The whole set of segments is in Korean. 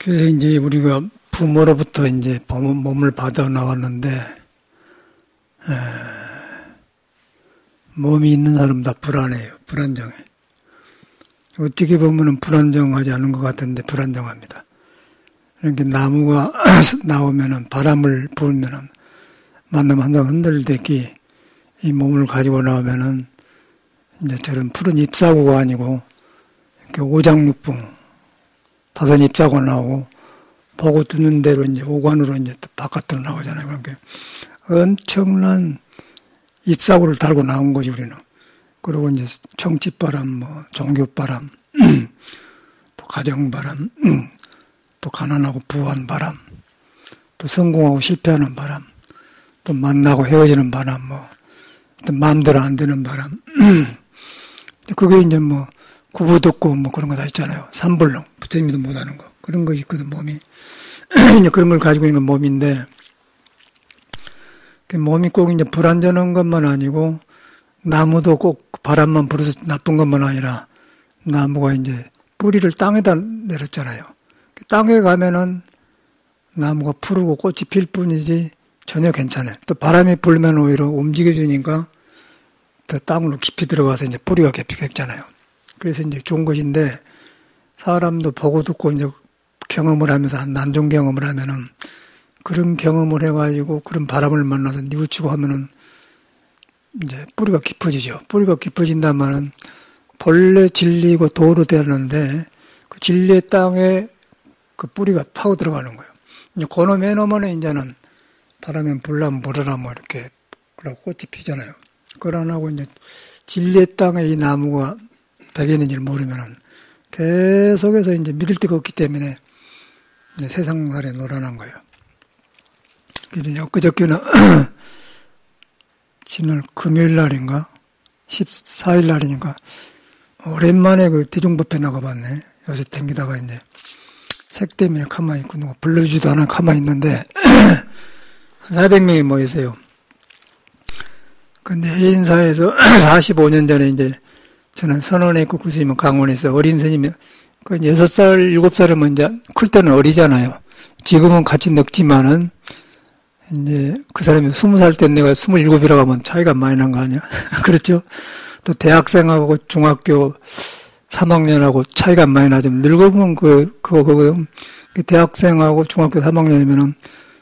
그래서 이제 우리가 부모로부터 이제 몸을 받아 나왔는데, 몸이 있는 사람 다 불안해요. 불안정해. 어떻게 보면은 불안정하지 않은 것 같은데 불안정합니다. 이렇게 나무가 나오면은 바람을 불면은 만나면 항상 흔들대기 이 몸을 가지고 나오면은 이제 저런 푸른 잎사구가 아니고 이렇게 오장육붕 다섯 잎사구 나오고 보고 듣는 대로 이제 오관으로 이제 또 바깥으로 나오잖아요. 그러니까 엄청난 잎사구를 달고 나온 거지 우리는. 그리고 이제 정치바람, 뭐 종교바람, 또 가정바람, 또 가난하고 부한 바람, 또 성공하고 실패하는 바람, 또 만나고 헤어지는 바람, 뭐 또 마음대로 안 되는 바람. 그게 이제 뭐 구부듣고 뭐 그런 거 다 있잖아요. 삼불능, 부처님도 못하는 거 그런 거 있거든 몸이. 이제 그런 걸 가지고 있는 몸인데. 몸이 꼭 이제 불안전한 것만 아니고, 나무도 꼭 바람만 불어서 나쁜 것만 아니라, 나무가 이제 뿌리를 땅에다 내렸잖아요. 땅에 가면은 나무가 푸르고 꽃이 필 뿐이지 전혀 괜찮아요. 또 바람이 불면 오히려 움직여주니까 더 땅으로 깊이 들어가서 이제 뿌리가 깊이겠잖아요. 그래서 이제 좋은 것인데, 사람도 보고 듣고 이제 경험을 하면서, 난종 경험을 하면은, 그런 경험을 해가지고 그런 바람을 만나서 뉘우치고 하면은 이제 뿌리가 깊어지죠. 뿌리가 깊어진다면은 본래 진리고 도로 되는데 그 진리의 땅에 그 뿌리가 파고 들어가는 거예요. 이제 그놈 해놓으면 이제는 바람에 불나면 불어라 뭐 이렇게 그러고 꽃이 피잖아요. 그걸 안 하고 이제 진리의 땅에 이 나무가 배겼는지를 모르면은 계속해서 이제 믿을 데가 없기 때문에 이제 세상살에 놀아난 거예요. 그래서 엊그저께는 지난 금요일 날인가 14일 날이니까 오랜만에 그 대중법회 나가봤네. 요새 댕기다가 이제 색 때문에 가만히 있고 누가 불러주지도 않아 가만히 있는데 한 400명이 모이세요. 근데 해인사에서 45년 전에 이제 저는 선원에 있고 그 스님은 강원에 있어 어린 스님이 그 6살 7살이면 이제 클 때는 어리잖아요. 지금은 같이 늙지만은 이제 그 사람이 20살 때 내가 27이라고 하면 차이가 많이 난 거 아니야? 그렇죠? 또 대학생하고 중학교 3학년하고 차이가 많이 나지만 늙어보면 그거 대학생하고 중학교 3학년이면은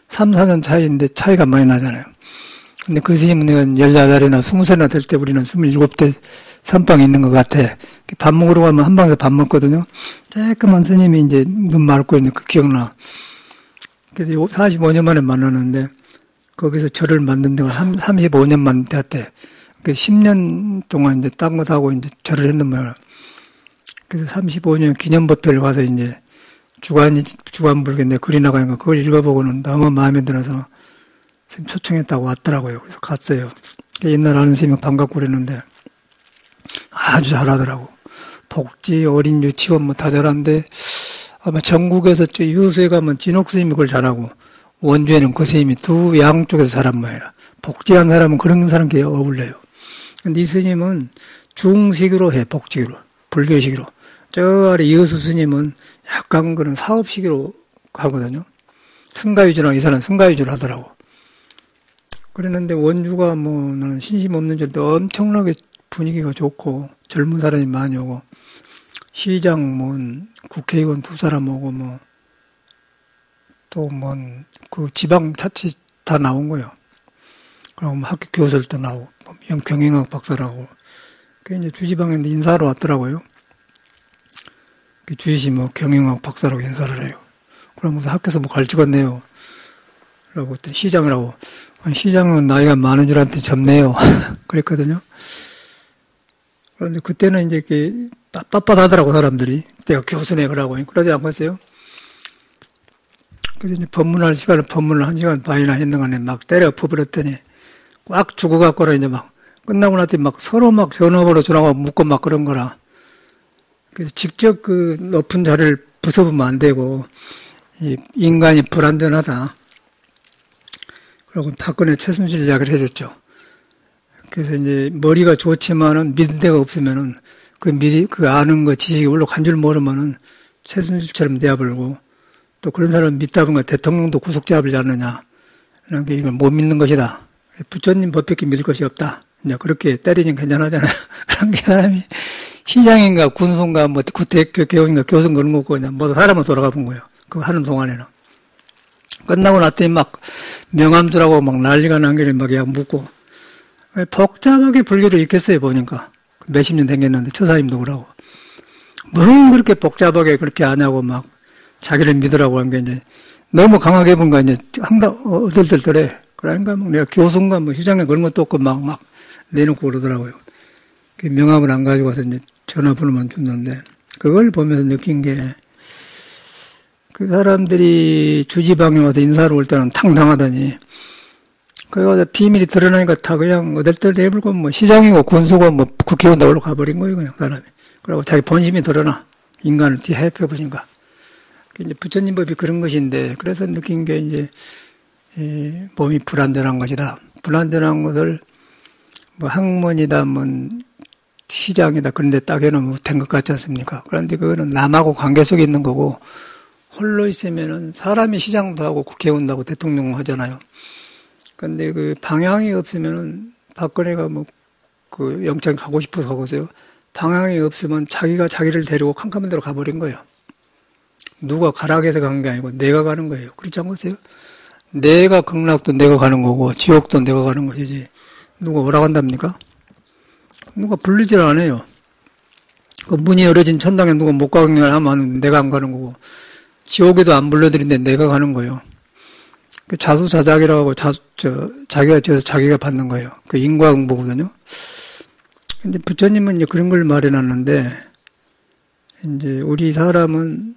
3, 4년 차이인데 차이가 많이 나잖아요. 근데 그 스님은 내가 18살이나 20살이나 될 때 우리는 27대 선방에 있는 것 같아. 밥 먹으러 가면 한 방에서 밥 먹거든요. 쬐끄만 스님이 이제 눈 맑고 있는 그 기억나. 그래서 45년 만에 만나는데 거기서 절을 만든 데가 35년만 됐대. 10년 동안 이제 딴 것 하고 이제 절을 했는 거야. 그래서 35년 기념법회를 가서 이제 주관불교 글이 나가니까 그걸 읽어보고는 너무 마음에 들어서 선생님 초청했다고 왔더라고요. 그래서 갔어요. 옛날 아는 선생님이 반갑고 그랬는데 아주 잘하더라고. 복지, 어린 유치원 뭐 다 잘하는데 아마 전국에서 유수에 가면 진옥 스님이 그걸 잘하고 원주에는 그 스님이 두 양쪽에서 잘한 모양이라 복지한 사람은 그런 사람끼리 어울려요. 근데 이 스님은 중식으로 해, 복지로 불교식으로. 저 아래 여수 스님은 약간 그런 사업식으로 하거든요. 승가위주랑 이 사람은 승가위주로 하더라고. 그랬는데 원주가 뭐 나는 신심 없는 줄도 엄청나게 분위기가 좋고 젊은 사람이 많이 오고 시장 뭐 국회의원 2사람 오고 뭐 또 뭐 그 지방 자치 다 나온 거예요. 그리고 학교 교수들도 나오고 경영학 박사라고 그 이제 주지방에 인사하러 왔더라고요. 그 주지시 뭐 경영학 박사라고 인사를 해요. 그러면서 학교에서 뭐 가르치겠네요. 라고 그때 시장이라고 시장은 나이가 많은 줄 알았더니 젊네요. 그랬거든요. 그런데 그때는 이제 이렇게 빳빳하더라고 사람들이. 내가 교수네 그러고 그러지 않겠어요? 그래서 이제 법문할 시간을 법문을 1시간 반이나 했는 거네 막 때려 엎어버렸더니 꽉 죽어갖고는 이제 막 끝나고 났더니 막 서로 막 전화번호 전화가 묻고 막 그런 거라. 그래서 직접 그 높은 자리를 부숴보면 안 되고 이 인간이 불완전하다. 그리고 박근혜 최순실 이야기를 해줬죠. 그래서 이제 머리가 좋지만은 믿을 데가 없으면은 그 아는 거 지식이 올라간 줄 모르면은 최순실처럼 되어버리고 또 그런 사람을 믿다 보니까 대통령도 구속잡지 않느냐. 그런 게 이걸 못 믿는 것이다. 부처님 법밖에 믿을 것이 없다. 이제 그렇게 때리면 괜찮하잖아요. 그런 게 사람이 시장인가 군수인가 뭐 대학교 교원인가 교수인 그런 거고 그냥 모두 사람은 돌아가 본 거예요. 그거 하는 동안에는. 끝나고 났더니 막 명함들하고 막 난리가 난 게 막 약 묻고 복잡하게 불교를 익혔어요 보니까 몇십 년 댕겼는데 처사님도 그러고 뭐 그렇게 복잡하게 그렇게 하냐고 막 자기를 믿으라고 한 게 이제 너무 강하게 본가 이제 항상 어들들더래. 그러니까 뭐 내가 교수인가 뭐 시장에 그런 것도 없고 막 내놓고 그러더라고요. 그 명함을 안 가지고 와서 이제 전화번호만 줬는데 그걸 보면서 느낀 게 그 사람들이 주지방에 와서 인사를 올 때는 탕탕하더니 그거 비밀이 드러나니까 다 그냥 어들들 내불고 뭐 시장이고 군수고 뭐 국회의원도 가버린 거예요 그냥 사람이. 그리고 자기 본심이 드러나 인간을 뒤හැ펴 보니까 이제 부처님 법이 그런 것인데 그래서 느낀 게 이제 몸이 불안전한 것이다. 불안전한 것을 뭐 학문이다 뭐 시장이다 그런 데 딱 해놓으면 된 것 같지 않습니까? 그런데 그거는 남하고 관계 속에 있는 거고 홀로 있으면은 사람이 시장도 하고 국회의원도 하고 대통령도 하잖아요. 근데 그 방향이 없으면은 박근혜가 뭐 그 영장 가고 싶어서 가고서요. 방향이 없으면 자기가 자기를 데리고 캄캄한 데로 가버린 거예요. 누가 가라고 해서 간 게 아니고 내가 가는 거예요. 그렇지 않겠어요? 내가 극락도 내가 가는 거고 지옥도 내가 가는 것이지 누가 오라간답니까? 누가 부르질 않아요. 그 문이 열어진 천당에 누가 못 가게 하면 내가 안 가는 거고 지옥에도 안 불러들인데 내가 가는 거예요. 그 자수자작이라고 하고 자기가 지어서 자기가 받는 거예요. 그 인과응보거든요. 근데 부처님은 이제 그런 걸 말해놨는데 이제 우리 사람은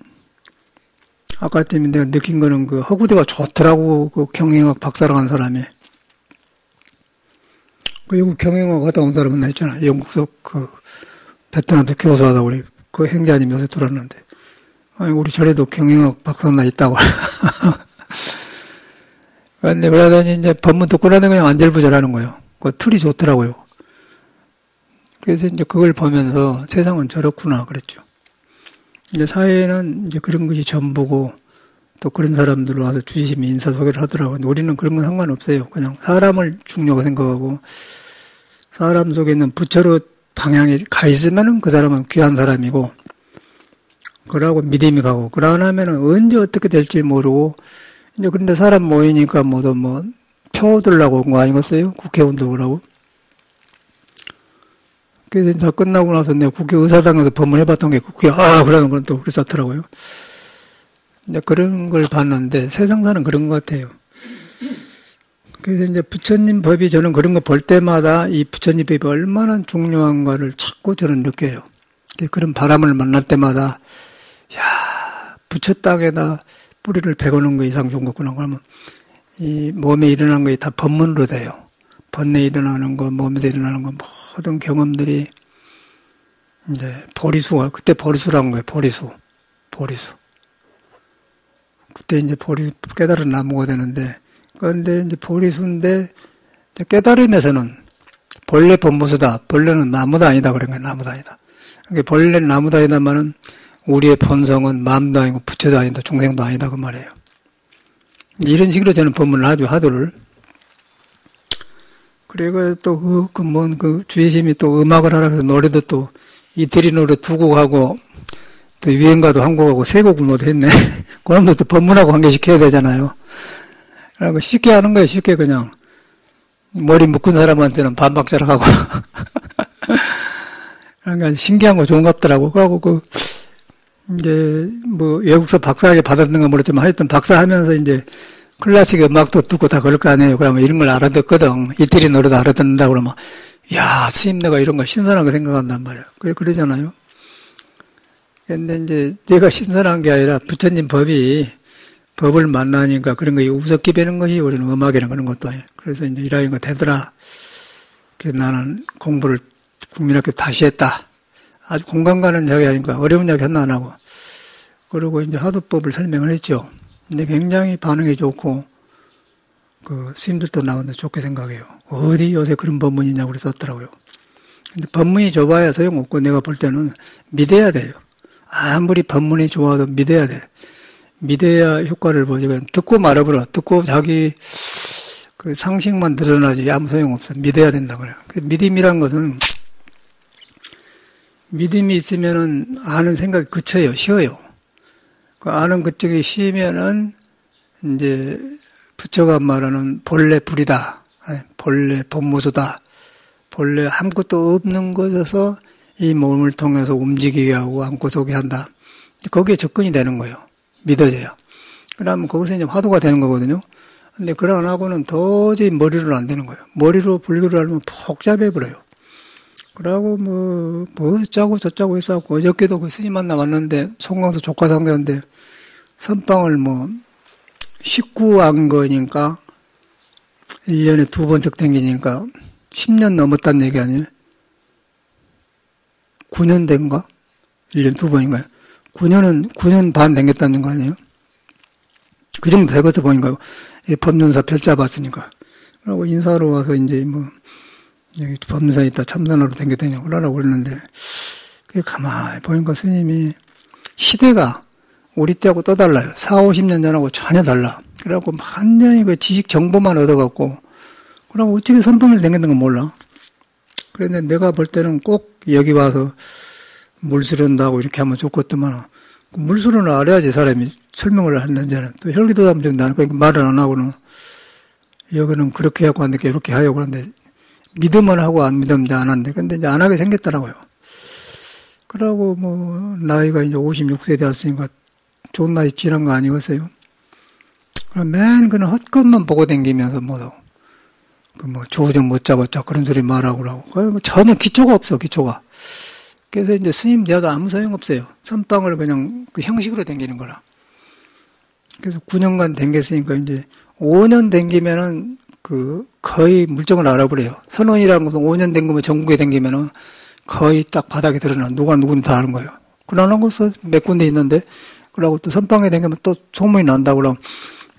아까 때문에 내가 느낀 거는 그 허구대가 좋더라고 그 경영학 박사로 간 사람이. 그 영국 경영학 갔다 온 사람은 나 있잖아. 영국서 그 베트남에서 교수하다 우리 그 행자님 요새 들었는데. 아니 우리 절에도 경영학 박사나 있다고. 근데 그러더니 이제 법문 듣고 나서 그냥 안절부절하는 거예요. 그 틀이 좋더라고요. 그래서 이제 그걸 보면서 세상은 저렇구나 그랬죠. 이제 사회는 이제 그런 것이 전부고 또 그런 사람들 와서 주심이 인사소개를 하더라고요. 우리는 그런 건 상관없어요. 그냥 사람을 중요하게 생각하고 사람 속에 있는 부처로 방향에 가 있으면은 그 사람은 귀한 사람이고 그러고 믿음이 가고 그러고 나면은 언제 어떻게 될지 모르고 이제 그런데 사람 모이니까 모두 뭐 표 얻으려고 온 거 아니겠어요? 국회의원도 그러고. 그래서 다 끝나고 나서 내가 국회의사당에서 법문해봤던 게 그러는 건 또 그랬었더라고요. 이제 그런 걸 봤는데 세상사는 그런 것 같아요. 그래서 이제 부처님 법이 저는 그런 거 볼 때마다 이 부처님 법이 얼마나 중요한가를 자꾸 저는 느껴요. 그런 바람을 만날 때마다 야 부처 땅에다 뿌리를 베고는 거 이상 좋은 거구나. 그러면 이 몸에 일어난 것이 다 법문으로 돼요. 번뇌에 일어나는 거, 몸에서 일어나는 거 모든 경험들이 이제 보리수가 그때 보리수라는 거예요. 보리수. 그때 이제 깨달은 나무가 되는데 그런데 이제 보리수인데 깨달음에서는 본래 법무수다. 본래는 나무도 아니다. 그런 거예요. 나무도 아니다. 그러니까 본래는 나무도 아니다마는 우리의 본성은 마음도 아니고 부처도 아니다. 중생도 아니다. 그 말이에요. 이런 식으로 저는 법문을 하죠. 하도를. 그리고 또 그 주의심이 또 음악을 하라 그래서 노래도 또 이태리 노래 두 곡 하고 또 유행가도 한 곡하고 세 곡을 못 했네. 그놈도 또 법문하고 관계시켜야 되잖아요. 그러니까 쉽게 하는 거예요. 쉽게 그냥. 머리 묶은 사람한테는 반박자를 하고. 그러니까 신기한 거 좋은 것 같더라고. 그러고 이제 뭐 외국서 박사에게 받았는가 모르지만 하여튼 박사하면서 이제 클래식 음악도 듣고 다 그럴 거 아니에요. 그러면 이런 걸 알아듣거든. 이태리 노래도 알아듣는다 그러면 야 스님 내가 이런 거 신선한 거 생각한단 말이에요. 그러잖아요. 근데 이제 내가 신선한 게 아니라 부처님 법을 만나니까 그런 거 우습게 배는 것이 우리는 음악이나 그런 것도 아니에요. 그래서 이제 이런 거 되더라. 그래서 나는 공부를 국민학교 다시 했다. 아주 공감 가는 이야기 하니까 어려운 이야기 하나 안 하고. 그리고 이제 하도법을 설명을 했죠. 근데 굉장히 반응이 좋고, 스님들도 나왔는데 좋게 생각해요. 어디 요새 그런 법문이냐고 그랬었더라고요. 근데 법문이 좁아야 소용없고 내가 볼 때는 믿어야 돼요. 아무리 법문이 좋아도 믿어야 돼. 믿어야 효과를 보지. 그냥 듣고 말아버려. 듣고 자기 그 상식만 드러나지 아무 소용없어. 믿어야 된다 그래요. 그 믿음이란 것은 믿음이 있으면은 아는 생각이 그쳐요. 쉬어요. 그 아는 그쪽이 쉬면은 이제 부처가 말하는 본래 불이다. 본래 본무소다. 본래 아무것도 없는 것에서 이 몸을 통해서 움직이게 하고 안고 서게 한다. 거기에 접근이 되는 거예요. 믿어져요. 그러면 거기서 이제 화두가 되는 거거든요. 근데 그러고는 도저히 머리로 안 되는 거예요. 머리로 불교를 하려면 복잡해버려요. 그러고 짜고 저짜고 해서 어저께도 그 스님 만나 왔는데 송광수 조카 상대인데 선방을 19안 거니까 1년에 2번씩 댕기니까 10년 넘었다는 얘기 아니에요? 9년 된가? 1년 2번인가요? 9년 반 댕겼다는 거 아니에요? 그 정도 되고서 보니까 법륜사 별자 봤으니까. 그러고 인사하러 와서 이제 여기 법륜사에 있다 참선하러 댕겼다냐고 그러라고 그랬는데, 그게 가만히 보니까 스님이 시대가 우리 때하고 또 달라요. 40, 50년 전하고 전혀 달라. 그래갖고 완전히 그 지식 정보만 얻어갖고, 그러고 어떻게 선방을 댕겼는 건 몰라. 그런데 내가 볼 때는 꼭 여기 와서 물수련도 이렇게 하면 좋겠더만, 물수련을 알아야지 사람이 설명을 한다는 또 혈기도 하면 좀 나는 그러니까 말을 안 하고는 여기는 그렇게 하고 안 되게 이렇게 하려고 그러는데 믿으면 하고 안 믿으면 안 하는데 근데 이제 안 하게 생겼더라고요. 그러고 나이가 이제 56세 되었으니까 좋은 나이 지난 거 아니겠어요? 그럼 맨 그런 헛것만 보고 다니면서 조정 못 잡았자 그런 소리 말하고 그러고 전혀 기초가 없어 기초가. 그래서 이제 스님 되어도 아무 소용없어요. 선방을 그냥 그 형식으로 댕기는 거라. 그래서 9년간 댕겼으니까 이제 5년 댕기면은 거의 물정을 알아버려요. 선원이라는 것은 5년 댕기면 전국에 댕기면은 거의 딱 바닥에 드러나. 누가 누군지 다 아는 거예요. 그러는 것은 몇 군데 있는데, 그러고 또 선방에 댕기면 또 소문이 난다고 그러면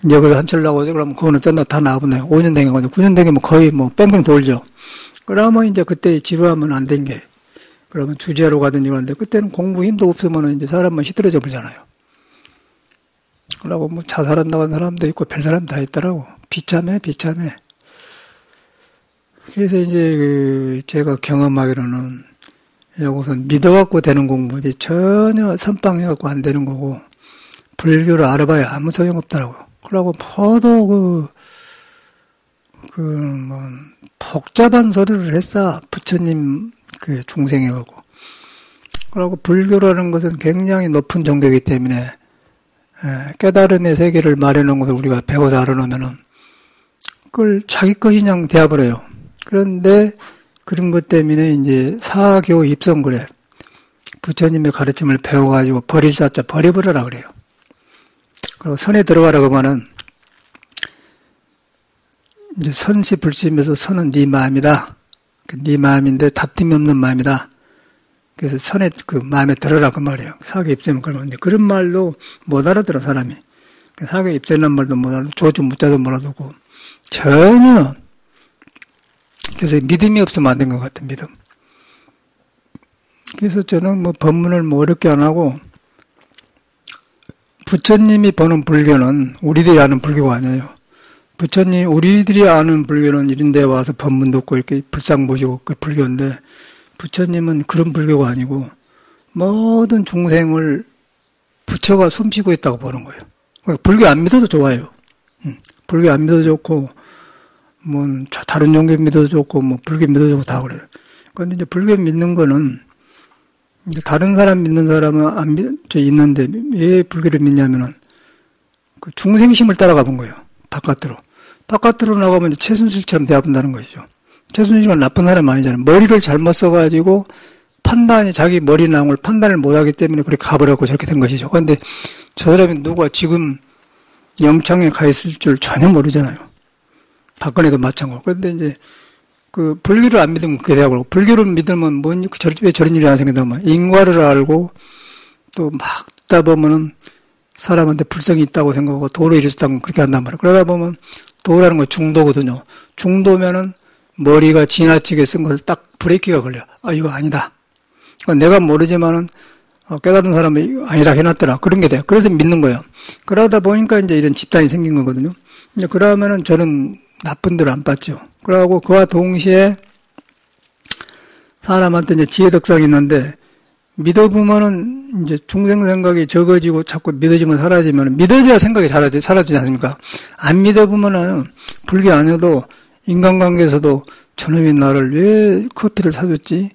여기서 한철 나오죠. 그러면 그거는 쩐다 다 나오네요. 5년 댕기거든요. 9년 댕기면 거의 뺑뺑 돌죠. 그러면 이제 그때 지루하면 안 댕겨. 그러면 주제하러 가든지 그러는데 그때는 공부 힘도 없으면 이제 사람만 시들어져 버리잖아요. 그러고 자살한 나간 사람도 있고 별 사람 다 있더라고. 비참해. 그래서 이제 제가 경험하기로는 여기서 믿어갖고 되는 공부지 전혀 선방해갖고 안 되는 거고 불교를 알아봐야 아무 소용없더라고요. 그러고 모두 복잡한 소리를 했어. 부처님 중생해갖고. 그리고 불교라는 것은 굉장히 높은 종교이기 때문에 깨달음의 세계를 말해놓은 것을 우리가 배워서 알아놓으면은 그걸 자기 것이 그냥 되어버려요. 그런데 그런 것 때문에 이제 사교 입성 그래. 부처님의 가르침을 배워가지고 버릴 사자 버려버려라 그래요. 그리고 선에 들어가라고 하면은 이제 선시 불심에서 선은 네 마음이다. 네 마음인데 다툼이 없는 마음이다. 그래서 선에 마음에 들어라 그 말이에요. 사교 입자는 그러는데 그런 말도 못 알아들어 사람이. 사교 입자는 말도 못 알아듣고 조주 묻자도 못 알아듣고 전혀. 그래서 믿음이 없으면 안 된 것 같아 믿음. 그래서 저는 법문을 어렵게 안 하고 부처님이 보는 불교는 우리들이 아는 불교가 아니에요. 우리들이 아는 불교는 이런 데 와서 법문 듣고 이렇게 불상 보시고 그 불교인데 부처님은 그런 불교가 아니고 모든 중생을 부처가 숨쉬고 있다고 보는 거예요. 불교 안 믿어도 좋아요. 불교 안 믿어도 좋고 다른 종교 믿어도 좋고 불교 믿어도 좋고 다 그래요. 그런데 이제 불교 믿는 거는 이제 다른 사람 믿는 사람은 있는데 왜 불교를 믿냐면은 그 중생심을 따라가 본 거예요. 바깥으로 나가면 이제 최순실처럼 되어본다는 것이죠. 최순실은 나쁜 사람 아니잖아요. 머리를 잘못 써가지고 자기 머리 나온 걸 판단을 못하기 때문에 그렇게 가버렸고 저렇게 된 것이죠. 그런데 저 사람이 누가 지금 영창에 가 있을 줄 전혀 모르잖아요. 박근혜도 마찬가지고. 그런데 이제 불교를 안 믿으면 그게 되고 불교를 믿으면 왜 저런 일이 안 생긴다면 인과를 알고 또 막 듣다 보면은 사람한테 불성이 있다고 생각하고 도로 이루었다고 그렇게 한단 말이에요. 그러다 보면 도라는 건 중도거든요. 중도면은 머리가 지나치게 쓴 것을 딱 브레이크가 걸려. 이거 아니다. 그러니까 내가 모르지만은 깨닫는 사람이 아니라 해놨더라. 그런 게 돼요. 그래서 믿는 거예요. 그러다 보니까 이제 이런 집단이 생긴 거거든요. 이제 그러면은 저는 나쁜 대로 안 봤죠. 그러고 그와 동시에 사람한테 이제 지혜덕상이 있는데 믿어보면은 이제 중생 생각이 적어지고 자꾸 믿어지면 사라지면 믿어져야 생각이 사라지지 않습니까? 안 믿어보면은 불교 아니어도 인간관계에서도 저놈이 나를 왜 커피를 사줬지?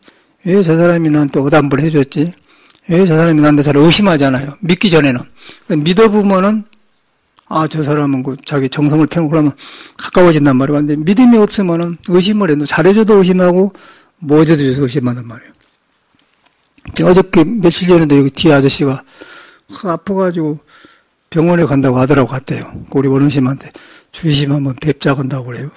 왜 저 사람이 나한테 어담불 해줬지? 왜 저 사람이 나한테 잘 의심하잖아요. 믿기 전에는. 믿어보면은 저 사람은 자기 정성을 펴고 그러면 가까워진단 말이에요. 근데 믿음이 없으면은 의심을 해도 잘해줘도 의심하고 뭐 해줘도 의심한단 말이에요. 어저께 며칠 전에도 여기 뒤에 아저씨가 아파가지고 병원에 간다고 하더라고 갔대요. 우리 원흥심한테 주의심 한번 뵙자고 한다고 그래요.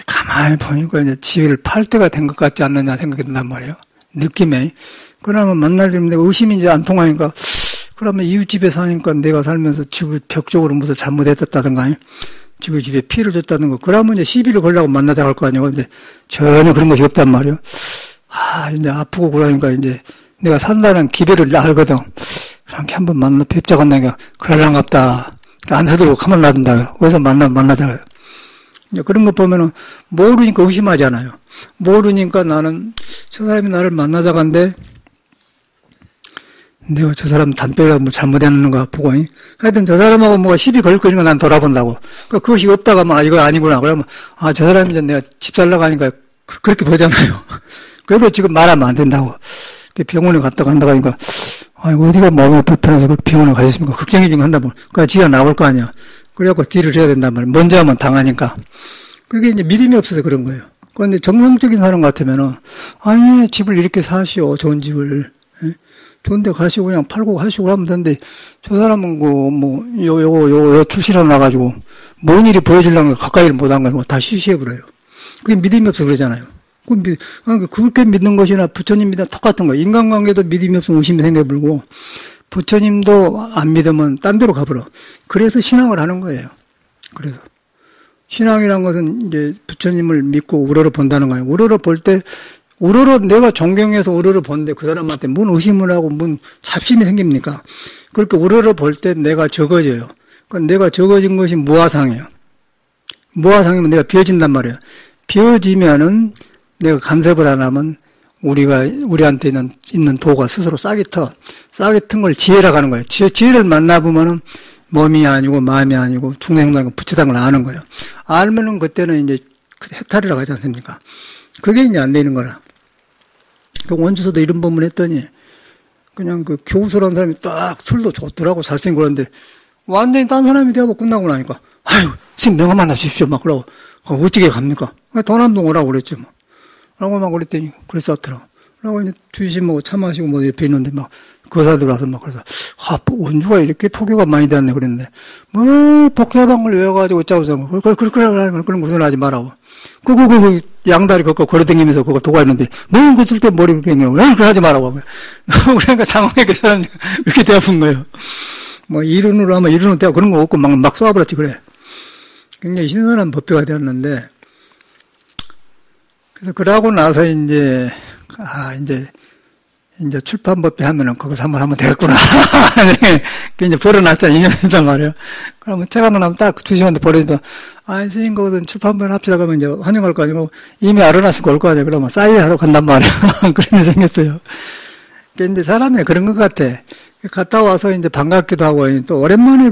가만히 보니까 이제 지위를 팔 때가 된 것 같지 않느냐 생각이 든단 말이에요. 느낌에. 그러면 만날 때 의심이 이제 안 통하니까 그러면 이웃집에 사니까 내가 살면서 지구 벽적으로 무슨 잘못했다든가 지구 집에 피해를 줬다는 거. 그러면 이제 시비를 걸려고 만나자 할 거 아니에요. 근데 전혀 그런 것이 없단 말이에요. 이제 아프고 그러니까 이제 내가 산다는 기별을 알거든. 이렇게 한번 만나 뵙자고 한다니까 그럴랑갑다. 안 서들고 가만 놔둔다. 어디서 만나자. 이제 그런 거 보면은 모르니까 의심하잖아요. 모르니까 나는 저 사람이 나를 만나자고 한데 내가 저 사람 담배가 뭐 잘못했는가 보고 하여튼 저 사람하고 뭐가 시비 걸 거니까 난 돌아본다고. 그것이 없다가 이거 아니구나. 그러면 저 사람이 이제 내가 집 살라고 하니까 그렇게 보잖아요. 그래도 지금 말하면 안 된다고. 병원에 갔다가 한다고 하니까, 어디가 마음이 불편해서 그 병원에 가셨습니까? 걱정이 좀 한다면. 그러니까 지가 나올 거 아니야. 그래갖고 딜을 해야 된단 말이야. 먼저 하면 당하니까. 그게 이제 믿음이 없어서 그런 거예요. 그런데 정상적인 사람 같으면은, 집을 이렇게 사시오. 좋은 집을. 좋은 데 가시고 그냥 팔고 하시고 하면 되는데, 저 사람은 요거 출시라 나가지고, 뭔 일이 보여주려면 가까이를 못한 거야. 다 시시해버려요. 그게 믿음이 없어서 그러잖아요. 그렇게 믿는 것이나 부처님 믿음 똑같은 거예요. 인간관계도 믿음이 없으면 의심이 생겨불고 부처님도 안 믿으면 딴 데로 가버려. 그래서 신앙을 하는 거예요. 그래서 신앙이란 것은 이제 부처님을 믿고 우러러 본다는 거예요. 우러러 볼 때 내가 존경해서 우러러 본데 그 사람한테 뭔 의심을 하고 뭔 잡심이 생깁니까? 그렇게 우러러 볼 때 내가 적어져요. 그러니까 내가 적어진 것이 무아상이에요. 무아상이면 내가 비어진단 말이에요. 비어지면은 내가 간섭을 안 하면 우리한테 있는 도가 스스로 싹이 터. 싹이 튼 걸 지혜라고 하는 거예요. 지혜를 만나보면은 몸이 아니고 마음이 아니고 중생도 아니고 부처다는 걸 아는 거예요. 알면은 그때는 이제 해탈이라고 하지 않습니까? 그게 이제 안 되는 거라. 그 원주서도 이런 법문 했더니 그냥 그 교수라는 사람이 딱 술도 좋더라고 잘생기고 그러는데 완전히 딴 사람이 되어서 끝나고 나니까 선생님 명함 만나 주십시오 막 그러고 어떻게 갑니까? 돈 한 동 오라고 그랬죠 뭐. 라고 막 그랬더니 그랬었더라고. 라고 이제 주심 먹고 차 마시고 뭐 옆에 있는데 막 거사들 와서 막 그래서 원주가 이렇게 포교가 많이 됐네 그랬는데 복사방을 외워가지고 어쩌고 그런 무슨 하지 말라고. 그 양다리 걷고 걸어다니면서 그거 도가 있는데 그 쓸 때 머리 그렇게 그냥 그걸 하지 말라고. 그러니까 상황에 그 사람이 이렇게 대아픈 거예요. 이론으로 하면 이론으로 대고 그런 거 없고 막 쏘아버렸지 그래. 굉장히 신선한 법회가 되었는데 그래서 그러고 나서 이제 출판법회 하면은 거기서 한번 하면 되겠구나. 그 이제 벌어놨잖아. 2년 된단 말이에요. 그러면 책 하나 나면 딱 주심한테 버리니까, 선생님, 거기서 출판법회 합시다. 그러면 이제 환영할 거 아니고, 이미 알아놨으니까 올 거 아니야. 그러면 사인하러 간단 말이에요. 그런 일 생겼어요. 근데 사람이 그런 것 같아. 갔다 와서 이제 반갑기도 하고, 또 오랜만에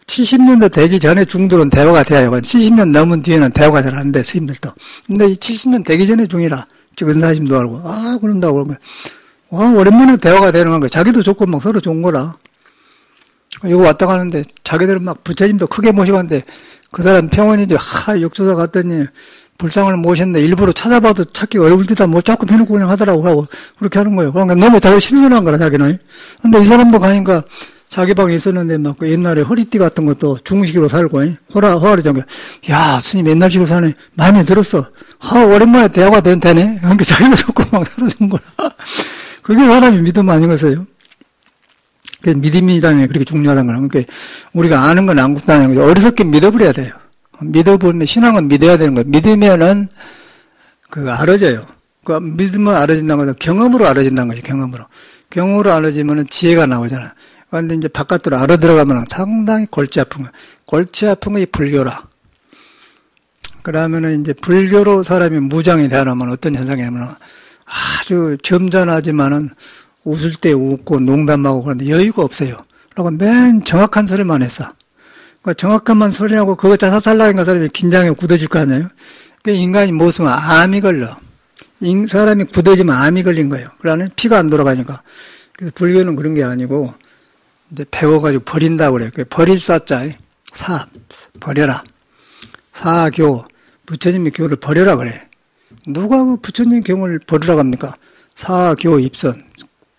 70년대 되기 전에 중들은 대화가 돼요. 70년 넘은 뒤에는 대화가 잘 안 돼, 스님들도. 근데 70년 되기 전에 중이라, 지금 은사심도 알고, 그런다고 그러면, 오랜만에 대화가 되는 거야. 자기도 좋고 막 서로 좋은 거라. 이거 왔다 가는데, 자기들은 막 부처님도 크게 모시고 갔는데, 그 사람 평원이지, 역조사 갔더니, 불상을 모셨는데, 일부러 찾아봐도 찾기 어려울 때다 못 찾고 해놓고 그냥 하더라고. 그러고, 그렇게 하는 거예요. 그러니까 너무 자기 신선한 거라, 자기는. 근데 이 사람도 가니까, 자기 방에 있었는데 막 옛날에 허리띠 같은 것도 중식으로 살고 호화를 정해 야 스님 옛날식으로 사네 마음에 들었어. 오랜만에 대화가 되네. 그러니까 자기가 좋고 막 사준 거라. 그게 사람이 믿음 아니겠어요? 그래서 믿음이라는 게 그렇게 중요하다는 거라. 그러니까 우리가 아는 건 안 굳다는 거죠. 어리석게 믿어버려야 돼요. 믿어보면 신앙은 믿어야 되는 거예요. 믿으면은 알아져요. 그 믿으면 알아진다는 건 경험으로 알아진다는 거죠, 경험으로. 경험으로 알아지면은 지혜가 나오잖아. 그런데 이제 바깥으로 알아 들어가면 상당히 골치 아픈 거야. 골치 아픈 게 불교라. 그러면은 이제 불교로 사람이 무장이 되려면 어떤 현상이냐면 아주 점잖하지만은 웃을 때 웃고 농담하고 그런데 여유가 없어요. 그리고 맨 정확한 소리만 했어. 그러니까 정확한 소리하고 그거 자살살라니까 사람이 긴장해 굳어질 거 아니에요? 그러니까 인간이 모습은 암이 걸려. 사람이 굳어지면 암이 걸린 거예요. 그러면 피가 안 돌아가니까. 그래서 불교는 그런 게 아니고 이제 배워가지고 버린다고 그래요. 버릴 사자, 버려라. 사교, 부처님의 교를 버려라 그래. 누가 그 부처님 경을 버리라고 합니까? 사교 입선,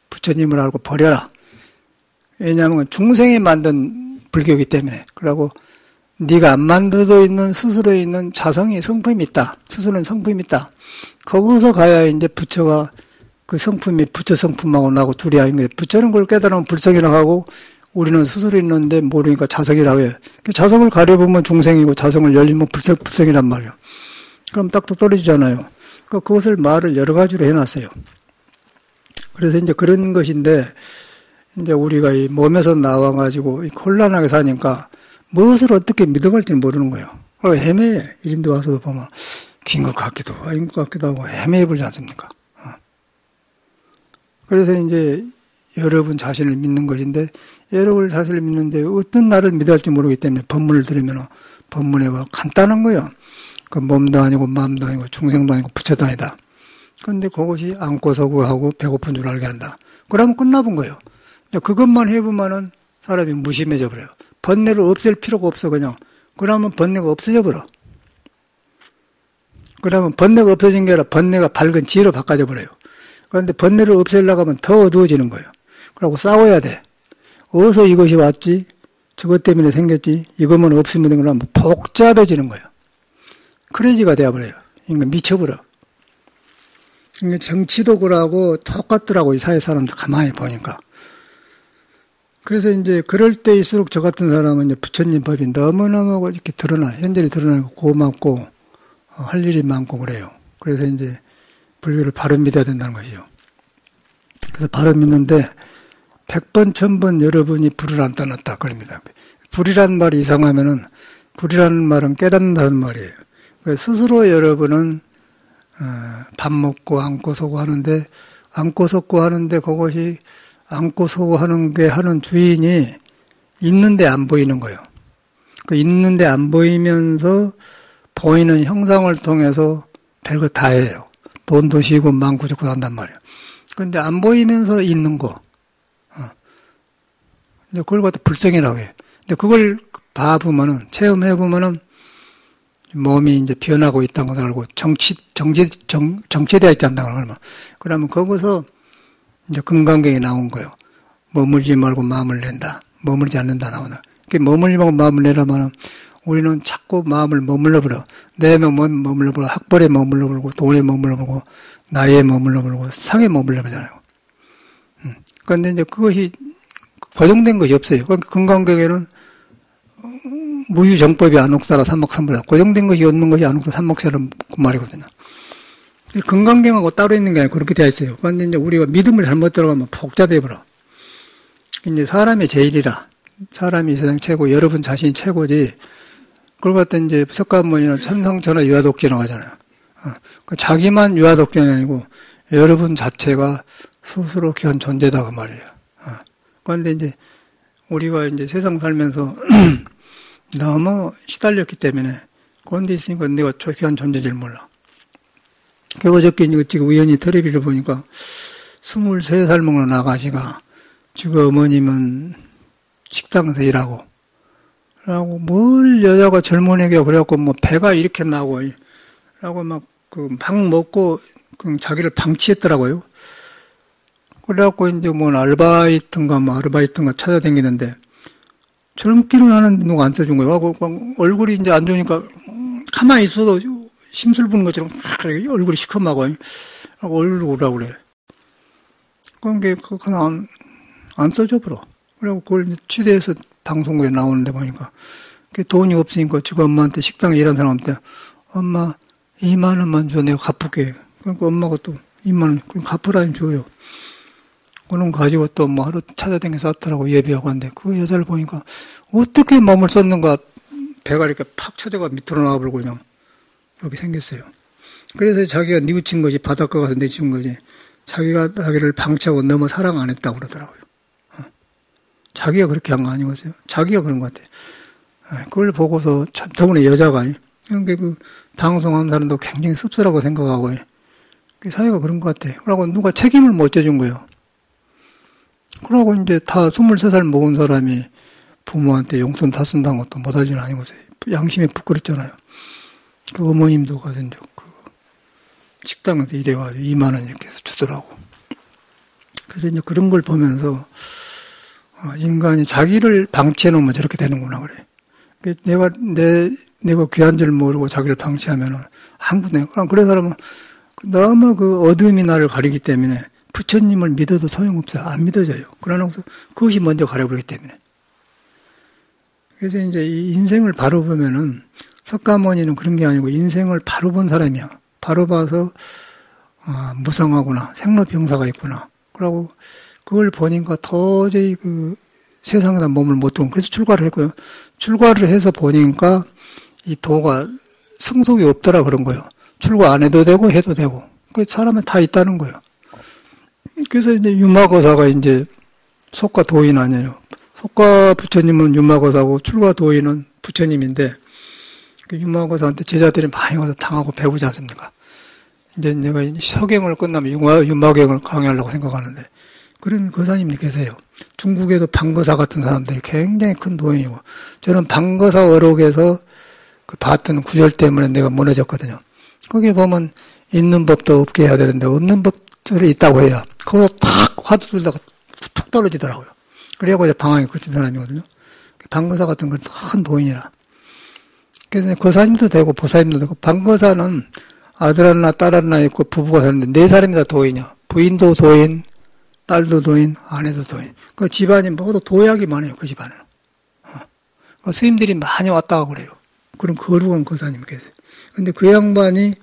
부처님을 알고 버려라. 왜냐하면 중생이 만든 불교이기 때문에. 그러고 네가 안 만들어져 있는 스스로 있는 자성이 성품이 있다. 스스로는 성품이 있다. 거기서 가야 이제 부처가 그 성품이 부처 성품하고 나하고 둘이 아닌 거예요. 부처는 그걸 깨달으면 불성이라고 하고 우리는 스스로 있는데 모르니까 자성이라고 해요. 자성을 가려보면 중생이고 자성을 열리면 불성이란 말이에요. 그럼 딱 떨어지잖아요. 그러니까 그것을 말을 여러 가지로 해놨어요. 그래서 이제 그런 것인데 이제 우리가 이 몸에서 나와가지고 혼란하게 사니까 무엇을 어떻게 믿어갈지는 모르는 거예요. 헤매해. 이런데 와서도 보면 긴 것 같기도 아닌 것 같기도 하고 헤매해 보지 않습니까? 그래서 이제 여러분 자신을 믿는 것인데 여러분 자신을 믿는데 어떤 나를 믿어야 할지 모르기 때문에 법문을 들으면 법문에 간단한 거예요. 그 몸도 아니고 마음도 아니고 중생도 아니고 부처도 아니다. 그런데 그것이 안고 서고 하고 배고픈 줄 알게 한다. 그러면 끝나본 거예요. 그것만 해보면은 사람이 무심해져 버려요. 번뇌를 없앨 필요가 없어 그냥. 그러면 번뇌가 없어져 버려. 그러면 번뇌가 없어진 게 아니라 번뇌가 밝은 지혜로 바꿔져 버려요. 그런데 번뇌를 없애려고 하면 더 어두워지는 거예요. 그러고 싸워야 돼. 어디서 이것이 왔지? 저것 때문에 생겼지? 이것만 없으면 되는 거라면 복잡해지는 거예요. 크레이지가 되어버려요. 그러니까 미쳐버려. 그러니까 정치도 그러고 똑같더라고, 이 사회 사람들 가만히 보니까. 그래서 이제 그럴 때일수록 저 같은 사람은 이제 부처님 법이 너무너무 이렇게 현저히 드러나고 고맙고, 할 일이 많고 그래요. 그래서 이제 불교를 바로 믿어야 된다는 것이죠. 그래서 바로 믿는데, 100번, 1000번 여러분이 불을 안 떠났다. 그럽니다. 불이라는 말이 이상하면은, 불이라는 말은 깨닫는다는 말이에요. 스스로 여러분은, 밥 먹고 안고 서고 하는데, 안고 섰고 하는데 그것이 안고 서고 하는 게 하는 주인이 있는데 안 보이는 거예요. 그 있는데 안 보이면서 보이는 형상을 통해서 별거 다 해요. 돈도 쉬고 많고 좋고 한단 말이에요. 그런데 안 보이면서 있는 거. 근데 그걸 갖다 불성이라고 해요. 근데 그걸 봐보면은, 체험해보면은 몸이 이제 변하고 있다는 걸 알고 정체되어 있지 않다는 걸 알면. 그러면 거기서 이제 금강경이 나온 거예요. 머물지 말고 마음을 낸다. 머물지 않는다 나오나. 머물지 말고 마음을 내라면은 우리는 자꾸 마음을 머물러버려. 내 몸은 머물러버려. 학벌에 머물러버리고, 돈에 머물러버리고, 나이에 머물러버리고, 상에 머물러버리잖아요. 그런데 이제 그것이 고정된 것이 없어요. 금강경에는 무유정법이 안옥사가 삼목삼불이다. 고정된 것이 없는 것이 안옥사 삼목사라는 그 말이거든요. 금강경하고 따로 있는 게 아니라 그렇게 되어 있어요. 그런데 이제 우리가 믿음을 잘못 들어가면 복잡해버려. 이제 사람이 제일이라. 사람이 세상 최고, 여러분 자신이 최고지. 그걸 갖다 이제 석가모니는 천상천하 유아독존이라고 하잖아요. 자기만 유아독존이 아니고 여러분 자체가 스스로 귀한 존재다 그 말이에요. 그런데 이제 우리가 이제 세상 살면서 너무 시달렸기 때문에 그런 데 있으니까 내가 귀한 존재질 몰라. 어저께 지금 우연히 텔레비를 보니까 23살 먹는 아가씨가 지금 어머님은 식당에서 일하고 그러고 뭘 여자가 젊은 애가 그래갖고 뭐 배가 이렇게 나고 라고 막 먹고 자기를 방치했더라고요. 그래갖고 이제 뭐 아르바이트인가 찾아다니는데 젊기로 하는 누가 안 써준 거예요. 하고 얼굴이 이제 안 좋으니까 가만히 있어도 심술 부는 것처럼 얼굴이 시커멓고 얼굴로 오라고 그래. 그런 게 그냥 안 써줘 버려. 그리고 그걸 취재해서 방송국에 나오는데 보니까 돈이 없으니까 지금 엄마한테 식당에 일하는 사람한테 엄마 2만 원만 줘 내가 갚을게. 그러니까 엄마가 또 2만 원, 그럼 갚으라니 줘요. 그런 거 가지고 또 뭐 하루 찾아다니면서 왔더라고, 예비하고 한데, 그 여자를 보니까 어떻게 몸을 썼는가, 배가 이렇게 팍 쳐져가 밑으로 나와버리고 그냥, 이렇게 생겼어요. 그래서 자기가 뉘우친 거지, 바닷가 가서 뉘우친 거지. 자기가 자기를 방치하고 너무 사랑 안 했다고 그러더라고요. 자기가 그렇게 한 거 아니겠어요? 자기가 그런 것 같아요. 그걸 보고서 참, 더구나 여자가, 그러니까 그 방송하는 사람도 굉장히 씁쓸하고 생각하고, 그 사회가 그런 것 같아. 그러고 누가 책임을 못 져준 거예요. 그러고 이제 다 23살 먹은 사람이 부모한테 용돈 다 쓴다는 것도 못할 일 아니고서요. 양심이 부끄럽잖아요. 그 어머님도 가서 이제 그 식당에서 일해가지고 2만 원 이렇게 해서 주더라고. 그래서 이제 그런 걸 보면서 인간이 자기를 방치해 놓으면 저렇게 되는구나 그래. 내가 귀한 줄 모르고 자기를 방치하면은 아무것도 그럼 그런 사람은 너무 그 어둠이 나를 가리기 때문에 부처님을 믿어도 소용없어요. 안 믿어져요. 그러나 그것이 먼저 가려버리기 때문에. 그래서 이제 이 인생을 바로 보면은 석가모니는 그런 게 아니고 인생을 바로 본 사람이야. 바로 봐서 무상하구나. 생로병사가 있구나. 그러고 그걸 보니까 도저히 그 세상에다 몸을 못 두고 그래서 출가를 했고요. 출가를 해서 보니까 이 도가 성속이 없더라 그런 거예요. 출가 안 해도 되고 해도 되고. 그 사람은 다 있다는 거예요. 그래서 이제 유마거사가 이제 속가 도인 아니에요. 속가 부처님은 유마거사고 출가 도인은 부처님인데 그 유마거사한테 제자들이 많이 와서 당하고 배우지 않습니까? 이제 내가 서경을 끝나면 유마경을 강의하려고 생각하는데 그런 거사님이 계세요. 중국에도 방거사 같은 사람들이 굉장히 큰 도인이고 저는 방거사 어록에서 그 봤던 구절 때문에 내가 무너졌거든요. 거기 보면 있는 법도 없게 해야 되는데 없는 법들이 있다고 해야 거기서 탁 화두 들다가 툭 떨어지더라고요. 그래갖고 이제 방황이 거친 사람이거든요. 방거사 같은 건 큰 도인이라. 그래서 거사님도 되고 보사님도 되고 방거사는 아들 하나 딸 하나 있고 부부가 사는데 4사람이 다 도인이야. 부인도 도인, 딸도 도인, 아내도 도인. 그 집안이 모두 도약이 많아요. 그 집안에는. 그 스님들이 많이 왔다 가고 그래요. 그런 거룩한 거사님이 계세요. 근데 그 양반이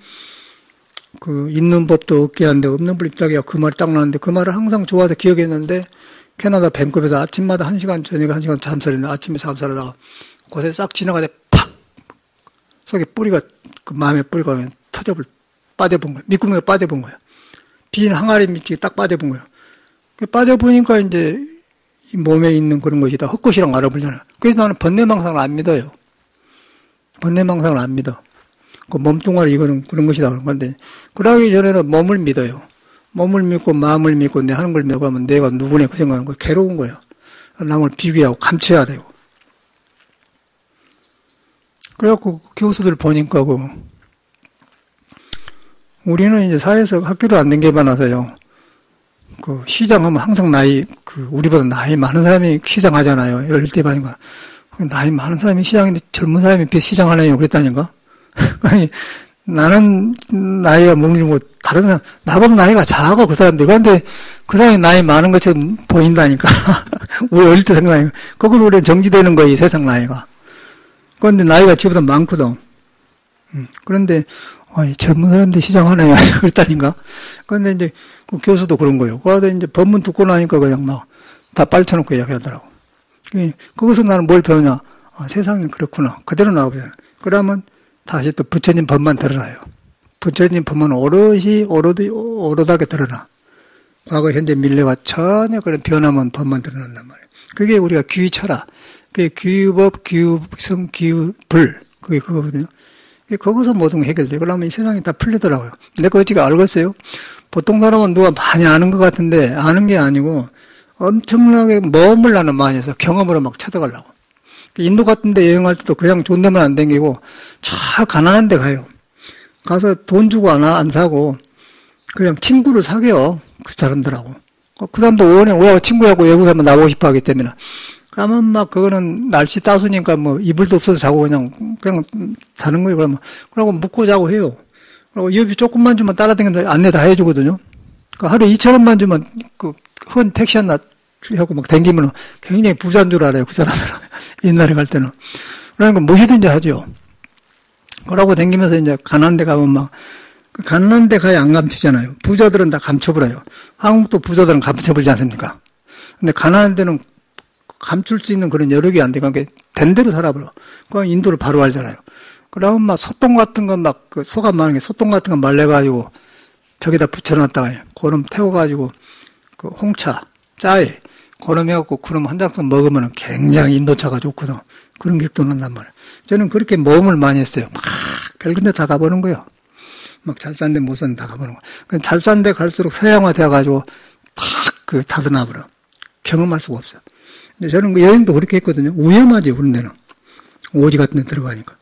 그 있는 법도 없게 하는데 없는 법 입장이야. 그 말이 딱 나는데 그 말을 항상 좋아서 기억했는데 캐나다 밴쿠버에서 아침마다 1시간 저녁에 1시간 잠살인데 아침에 잠살하다가 곳에 싹 지나가다 팍 속에 뿌리가 그 마음의 뿌리가 그냥 빠져본 거예요. 밑구멍에 빠져본 거예요. 빈 항아리 밑이 딱 빠져본 거예요. 빠져보니까 이제 이 몸에 있는 그런 것이 다 헛것이라고 알아보잖아요. 그래서 나는 번뇌망상을 안 믿어요. 번뇌망상을 안 믿어. 그 몸뚱아리 이거는 그런 것이다 그런 건데 그러기 전에는 몸을 믿어요. 몸을 믿고 마음을 믿고 내 하는 걸 믿고 하면 내가 누구네 그 생각하는 거 괴로운 거예요. 남을 비교하고 감춰야 되고. 그래갖고 교수들 보니까 우리는 이제 사회에서 학교를 안 댕겨 봐놔서요. 그 시장하면 항상 우리보다 나이 많은 사람이 시장하잖아요. 어릴 때 봐니까. 나이 많은 사람이 시장인데 젊은 사람이 시장하네요. 그랬다니까. 아니, 나는 나이가 먹는 다른 사람, 나보다 나이가 작아, 그 사람들. 그런데 그 사람이 나이 많은 것처럼 보인다니까. 우리 어릴 때 생각하니까. 거기서 우리는 정지되는 거야, 이 세상 나이가. 그런데 나이가 지보다 많거든. 그런데, 젊은 사람들이 시장하네. 그랬다니까. 그런데 이제, 그 교수도 그런 거예요. 그러다 이제 법문 듣고 나니까 그냥 다 빨쳐놓고 이야기하더라고. 거기서 나는 뭘 배우냐. 세상이 그렇구나. 그대로 나오잖아. 그러면 다시 또 부처님 법만 드러나요. 부처님 법은 오롯하게 드러나. 과거, 현재, 미래가 전혀 그런 변함은 법만 드러난단 말이에요. 그게 우리가 귀처라. 그게 귀법, 귀성, 귀불. 그게 그거거든요. 거기서 모든 게 해결돼요. 그러면 이 세상이 다 풀리더라고요. 내가 어떻게 알겠어요? 보통 사람은 누가 많이 아는 것 같은데 아는 게 아니고 엄청나게 머물 나는 많이 해서 경험으로 막 찾아가려고. 인도 같은 데 여행할 때도 그냥 좋은 데만 안 다니고 참 가난한 데 가요. 가서 돈 주고 안 사고 그냥 친구를 사귀어. 그 사람들하고. 그 사람도 오해 친구하고 외국에 한번 나오고 싶어 하기 때문에. 그러면 막 그거는 날씨 따수니까 뭐 이불도 없어서 자고 그냥 자는 거예요. 그러고 묵고 자고 해요. 그리고 여비 조금만 주면 따라다니면서 안내 다 해주거든요. 하루에 2,000원만 주면 헌 택시 하나 하고 막 다니면 굉장히 부자인 줄 알아요. 그 사람들은. 옛날에 갈 때는. 그러니까 무엇이든지 하죠. 그러고 다니면서 이제 가난한 데 가면 막 가난한 데 가야 안 감추잖아요. 부자들은 다 감춰버려요. 한국도 부자들은 감춰버리지 않습니까? 근데 가난한 데는 감출 수 있는 그런 여력이 안 돼. 그러니까 된 대로 살아버려. 그럼 인도를 바로 알잖아요. 그러면 막 소똥 같은 거 막 그 소가 많은 게 소똥 같은 거 말려가지고 벽에다 붙여놨다가 그럼 태워가지고 그 홍차, 짜에 그럼 해갖고 그럼 한 장씩 먹으면 굉장히 인도차가 좋거든. 그런 객도 난단 말이에요. 저는 그렇게 모험을 많이 했어요. 막 별근데 다 가보는 거예요. 막 잘 싼데 못 싼데 다 가보는 거예요. 잘 싼데 갈수록 서양화 돼가지고 탁 닫아놔버려. 경험할 수가 없어요. 근데 저는 그 여행도 그렇게 했거든요. 위험하지, 우리 데는. 오지 같은 데 들어가니까.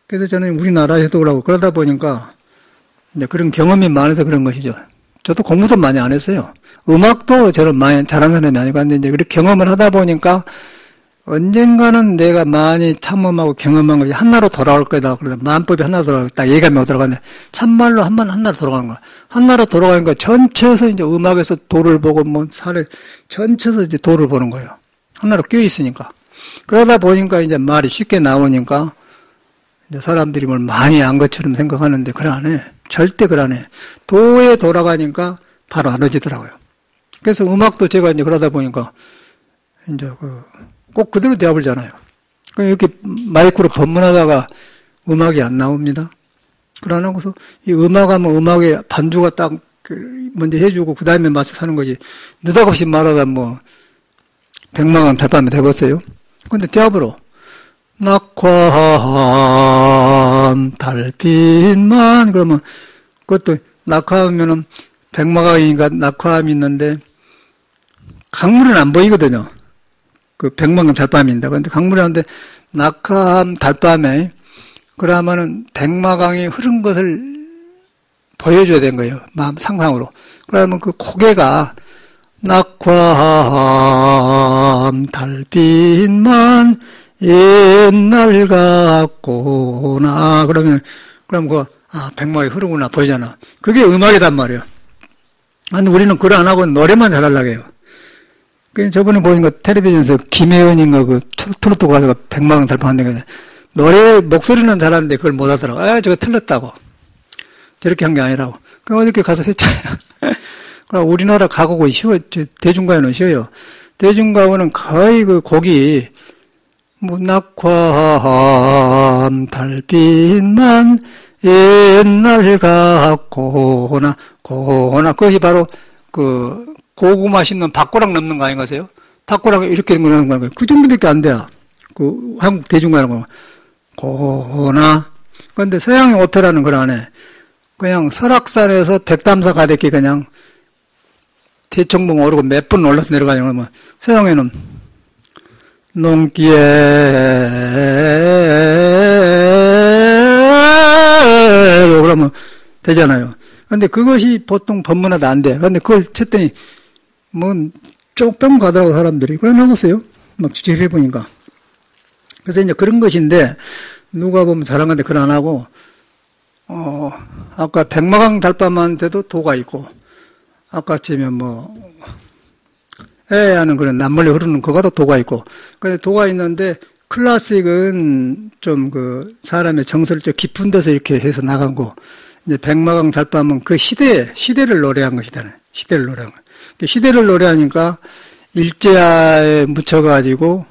그래서 저는 우리나라에서도 그러고 그러다 보니까 이제 그런 경험이 많아서 그런 것이죠. 저도 공부도 많이 안 했어요. 음악도 저는 많이 잘하는 사람이 아니고, 근데 이제 그렇게 경험을 하다 보니까 언젠가는 내가 많이 참음하고 경험한 것이 한나로 돌아올 거다. 그러다 만법이 한나로 돌아올 거다. 예감이 들어가는데 참말로 한나로 돌아가는 거야. 한나로 돌아가니까 전체에서 이제 음악에서 도를 보고 뭐 사례 전체에서 이제 도를 보는 거예요. 한나로 끼어 있으니까. 그러다 보니까 이제 말이 쉽게 나오니까 이제 사람들이 뭘 많이 안 것처럼 생각하는데 그래 안 해. 절대 그래 안 해. 도에 돌아가니까 바로 알아지더라고요. 그래서 음악도 제가 이제 그러다 보니까 이제 꼭 그대로 되어버리잖아요. 이렇게 마이크로 법문하다가 음악이 안 나옵니다. 그러나고서 이 음악하면 음악의 반주가 딱 먼저 해주고 그 다음에 맞춰 사는 거지. 느닷없이 말하다 뭐 백만원 달밤에 돼봤어요. 근데 되어버려. 낙화함 달빛만 그러면 그것도 낙화하면은 백마강이니까 낙화함이 있는데 강물은 안 보이거든요. 그 백만강 달밤입니다. 그런데 강물이 하는데 낙화함 달밤에 그러면은 백마강이 흐른 것을 보여줘야 되는 거예요. 마음 상상으로. 그러면 그 고개가 낙화함 달빛만 옛날 같구나. 그럼 백마강이 흐르구나 보이잖아. 그게 음악이단 말이에요. 근데 우리는 그걸 안 하고 노래만 잘하려고 해요. 저번에 보니까 텔레비전에서 김혜연인가 그 트로트 가수가 백마강 달밤 한다고 노래 목소리는 잘하는데 그걸 못 하더라고. 저거 틀렸다고. 저렇게 한 게 아니라고. 그럼 어저께 가서 했잖아요. 그럼 우리나라 가곡은 쉬워요. 대중가요는 쉬워요. 대중가요는 거의 그 곡이 뭐 낙화함 달빛만 옛날 같고나 그것이 바로 그 고구마 심는 밭고랑 넘는 거 아닌가세요? 밭고랑 이렇게 넘는 거예요. 그 정도밖에 안 돼요. 그 한국 대중가요는 고나. 그런데 서양의 오페라는 그 안에 그냥 설악산에서 백담사 가득히 그냥 대청봉 오르고 몇 번 올라서 내려가냐 그러면 서양에는 농기에 그러면 되잖아요. 근데 그것이 보통 법문화도 안 돼. 근데 그걸 쳤더니 뭐 쪽병 가더라고 사람들이. 그래 나갔어요. 막 주제해 보니까. 그래서 이제 그런 것인데 누가 보면 잘한 건데 그걸 안 하고 아까 백마강 달밤한테도 도가 있고 아까 치면 뭐 하는 그런 남몰래 흐르는 그거도 도가 있고. 근데 도가 있는데 클래식은 좀 그 사람의 정서를 좀 깊은 데서 이렇게 해서 나간 거. 이제 백마강 달밤은 그 시대를 노래한 것이잖아요. 시대를 노래한 거. 시대를 노래하니까 일제하에 묻혀가지고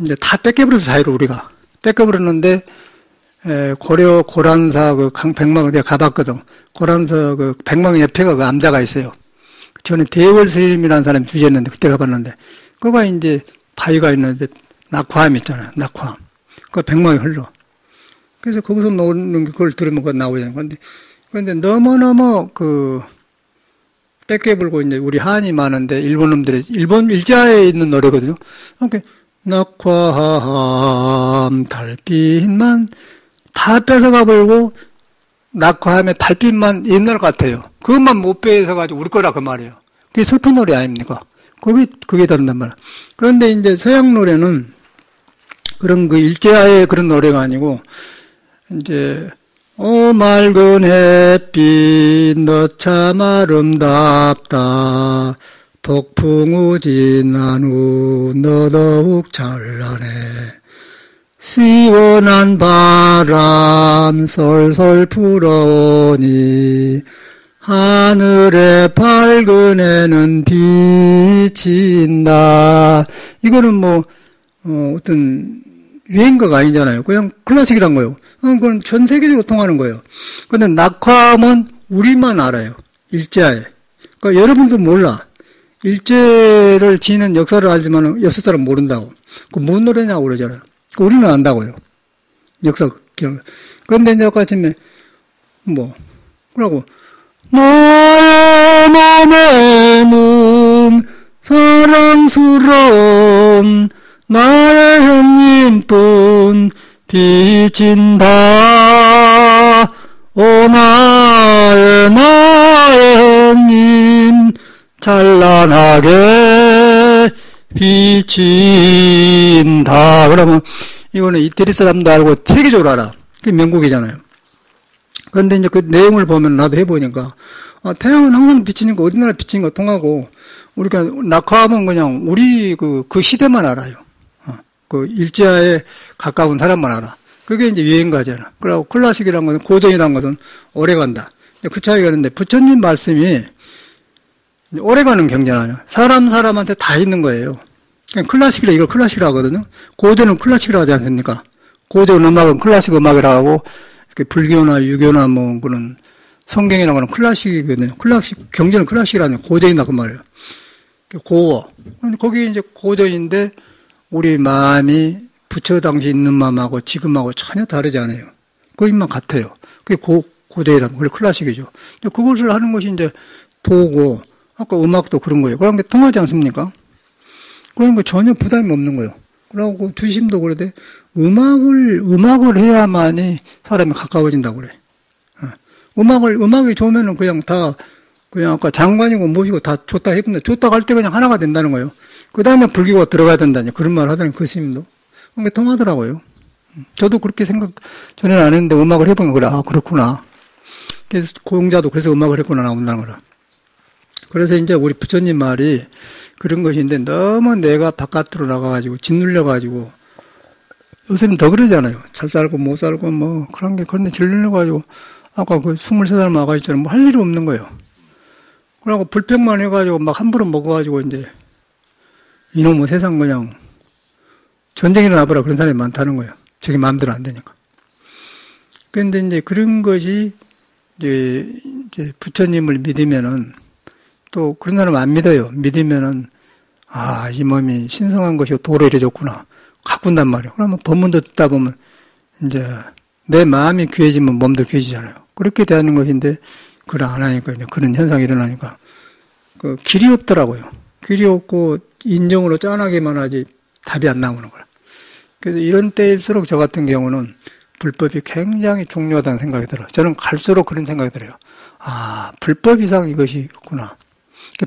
이제 다 뺏겨버려서 자유를 우리가 뺏겨버렸는데 고란사 그 백마강 내가 가봤거든. 고란사 그 백마강 옆에가 그 암자가 있어요. 전에 대월 스님이라는 사람이 주재했는데 그때 가봤는데 그거가 이제 바위가 있는데 낙화암 있잖아요. 낙화암. 그 백마강이 흘러. 그래서 거기서 나오는 그걸 들으면 그거 나오잖아요. 그런데 너무너무 뺏겨불고 이제 우리 한이 많은데 일본 놈들이 일본 일자에 있는 노래거든요. 그러니까 낙화함 달빛만 다 뺏어가버리고 낙화함에 달빛만 옛날 같아요. 그것만 못 뺏어가지고 우리 거라 그 말이에요. 그게 슬픈 노래 아닙니까? 그게 다른단 말이에요. 그런데 이제 서양 노래는 그런 그 일제하의 그런 노래가 아니고 이제 맑은 햇빛 너 참 아름답다 폭풍우 지난 후 너 더욱 찬란해 시원한 바람 솔솔 불어오니 하늘에 밝은 해는 비친다. 이거는 뭐 어떤 유행가가 아니잖아요. 그냥 클래식이란 거예요. 그건 전 세계적으로 통하는 거예요. 근데 낙화음은 우리만 알아요. 일제하에. 그러니까 여러분도 몰라. 일제를 지는 역사를 알지만 여섯 사람 모른다고. 그 뭔 노래냐고 그러잖아요. 우리는 안다고요. 역사 기억. 그런데 이제 아까 아침에 그러고 나의 몸에는 사랑스러운 나의 형님뿐 비친다. 오 나의 형님 찬란하게 비친다. 그러면 이거는 이태리 사람도 알고 세계적으로 알아. 그게 명곡이잖아요. 그런데 이제 그 내용을 보면 나도 해보니까 태양은 항상 비치니까 어디 나라 비치는 거 통하고 우리가 낙화하면 그냥 우리 그 시대만 알아요. 그 일제하에 가까운 사람만 알아. 그게 이제 유행가잖아. 그리고 클래식이라는 것은 고전이라는 것은 오래간다. 그 차이가 있는데 부처님 말씀이 오래가는 경전아니에요. 사람한테 다 있는 거예요. 그냥 클래식이라 이걸 클래식이라 하거든요. 고전은 클래식이라 하지 않습니까? 고전 음악은 클래식 음악이라 하고 이렇게 불교나 유교나 뭐 그런 성경이나 그런 클래식이거든요. 클래식 경전은 클래식이라는 고전이다 그 말이에요. 고어. 거기 이제 고전인데 우리 마음이 부처 당시 있는 마음하고 지금하고 전혀 다르지 않아요. 그 입만 같아요. 그게 고전이라는 거, 클래식이죠. 그것을 하는 것이 이제 도고, 아까 음악도 그런 거예요. 그런 게 통하지 않습니까? 그러니까 전혀 부담이 없는 거예요. 그러고 주심도 그러되 음악을 해야만이 사람이 가까워진다고 그래. 음악이 좋으면은 그냥 아까 장관이고 뭐시고 다 좋다 해본다. 좋다 할 때 그냥 하나가 된다는 거예요. 그 다음에 불교가 들어가야 된다니. 그런 말 하더니 그 스님도. 그게 통하더라고요. 저도 그렇게 전에는 안 했는데 음악을 해보니까 그래. 아, 그렇구나. 그래서 고용자도 그래서 음악을 했구나 나온다는 거라. 그래서 이제 우리 부처님 말이 그런 것인데 너무 내가 바깥으로 나가가지고 짓눌려가지고 요새는 더 그러잖아요. 잘 살고 못 살고 뭐 그런 게 그런데 짓눌려가지고 아까 그 23살 아가씨처럼 뭐 할 일이 없는 거예요. 그러고 불평만 해가지고 막 함부로 먹어가지고 이제 이놈의 세상 그냥 전쟁이나 나보라 그런 사람이 많다는 거예요. 저게 마음대로 안 되니까. 그런데 이제 그런 것이 이제 부처님을 믿으면은 또 그런 사람 안 믿어요. 믿으면은 이 몸이 신성한 것이고 도로 이래졌구나. 가꾼단 말이에요. 그러면 법문도 듣다 보면 이제 내 마음이 귀해지면 몸도 귀해지잖아요. 그렇게 되는 것인데 그걸 안 하니까 이제 그런 현상이 일어나니까 그 길이 없더라고요. 길이 없고 인정으로 짠하게만 하지 답이 안 나오는 거라. 그래서 이런 때일수록 저 같은 경우는 불법이 굉장히 중요하다는 생각이 들어요. 저는 갈수록 그런 생각이 들어요. 불법 이상 이것이 있구나.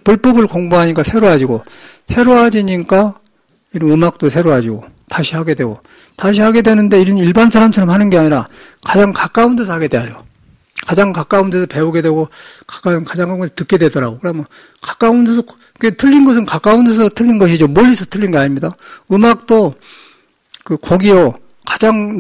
불법을 공부하니까 새로워지니까 이런 음악도 새로워지고 다시 하게 되고 다시 하게 되는데 이런 일반 사람처럼 하는 게 아니라 가장 가까운 데서 하게 돼요. 가장 가까운 데서 배우게 되고 가장 가까운 데서 듣게 되더라고. 그러면 가까운 데서 틀린 것은 가까운 데서 틀린 것이죠. 멀리서 틀린 게 아닙니다. 음악도 그 곡이요. 가장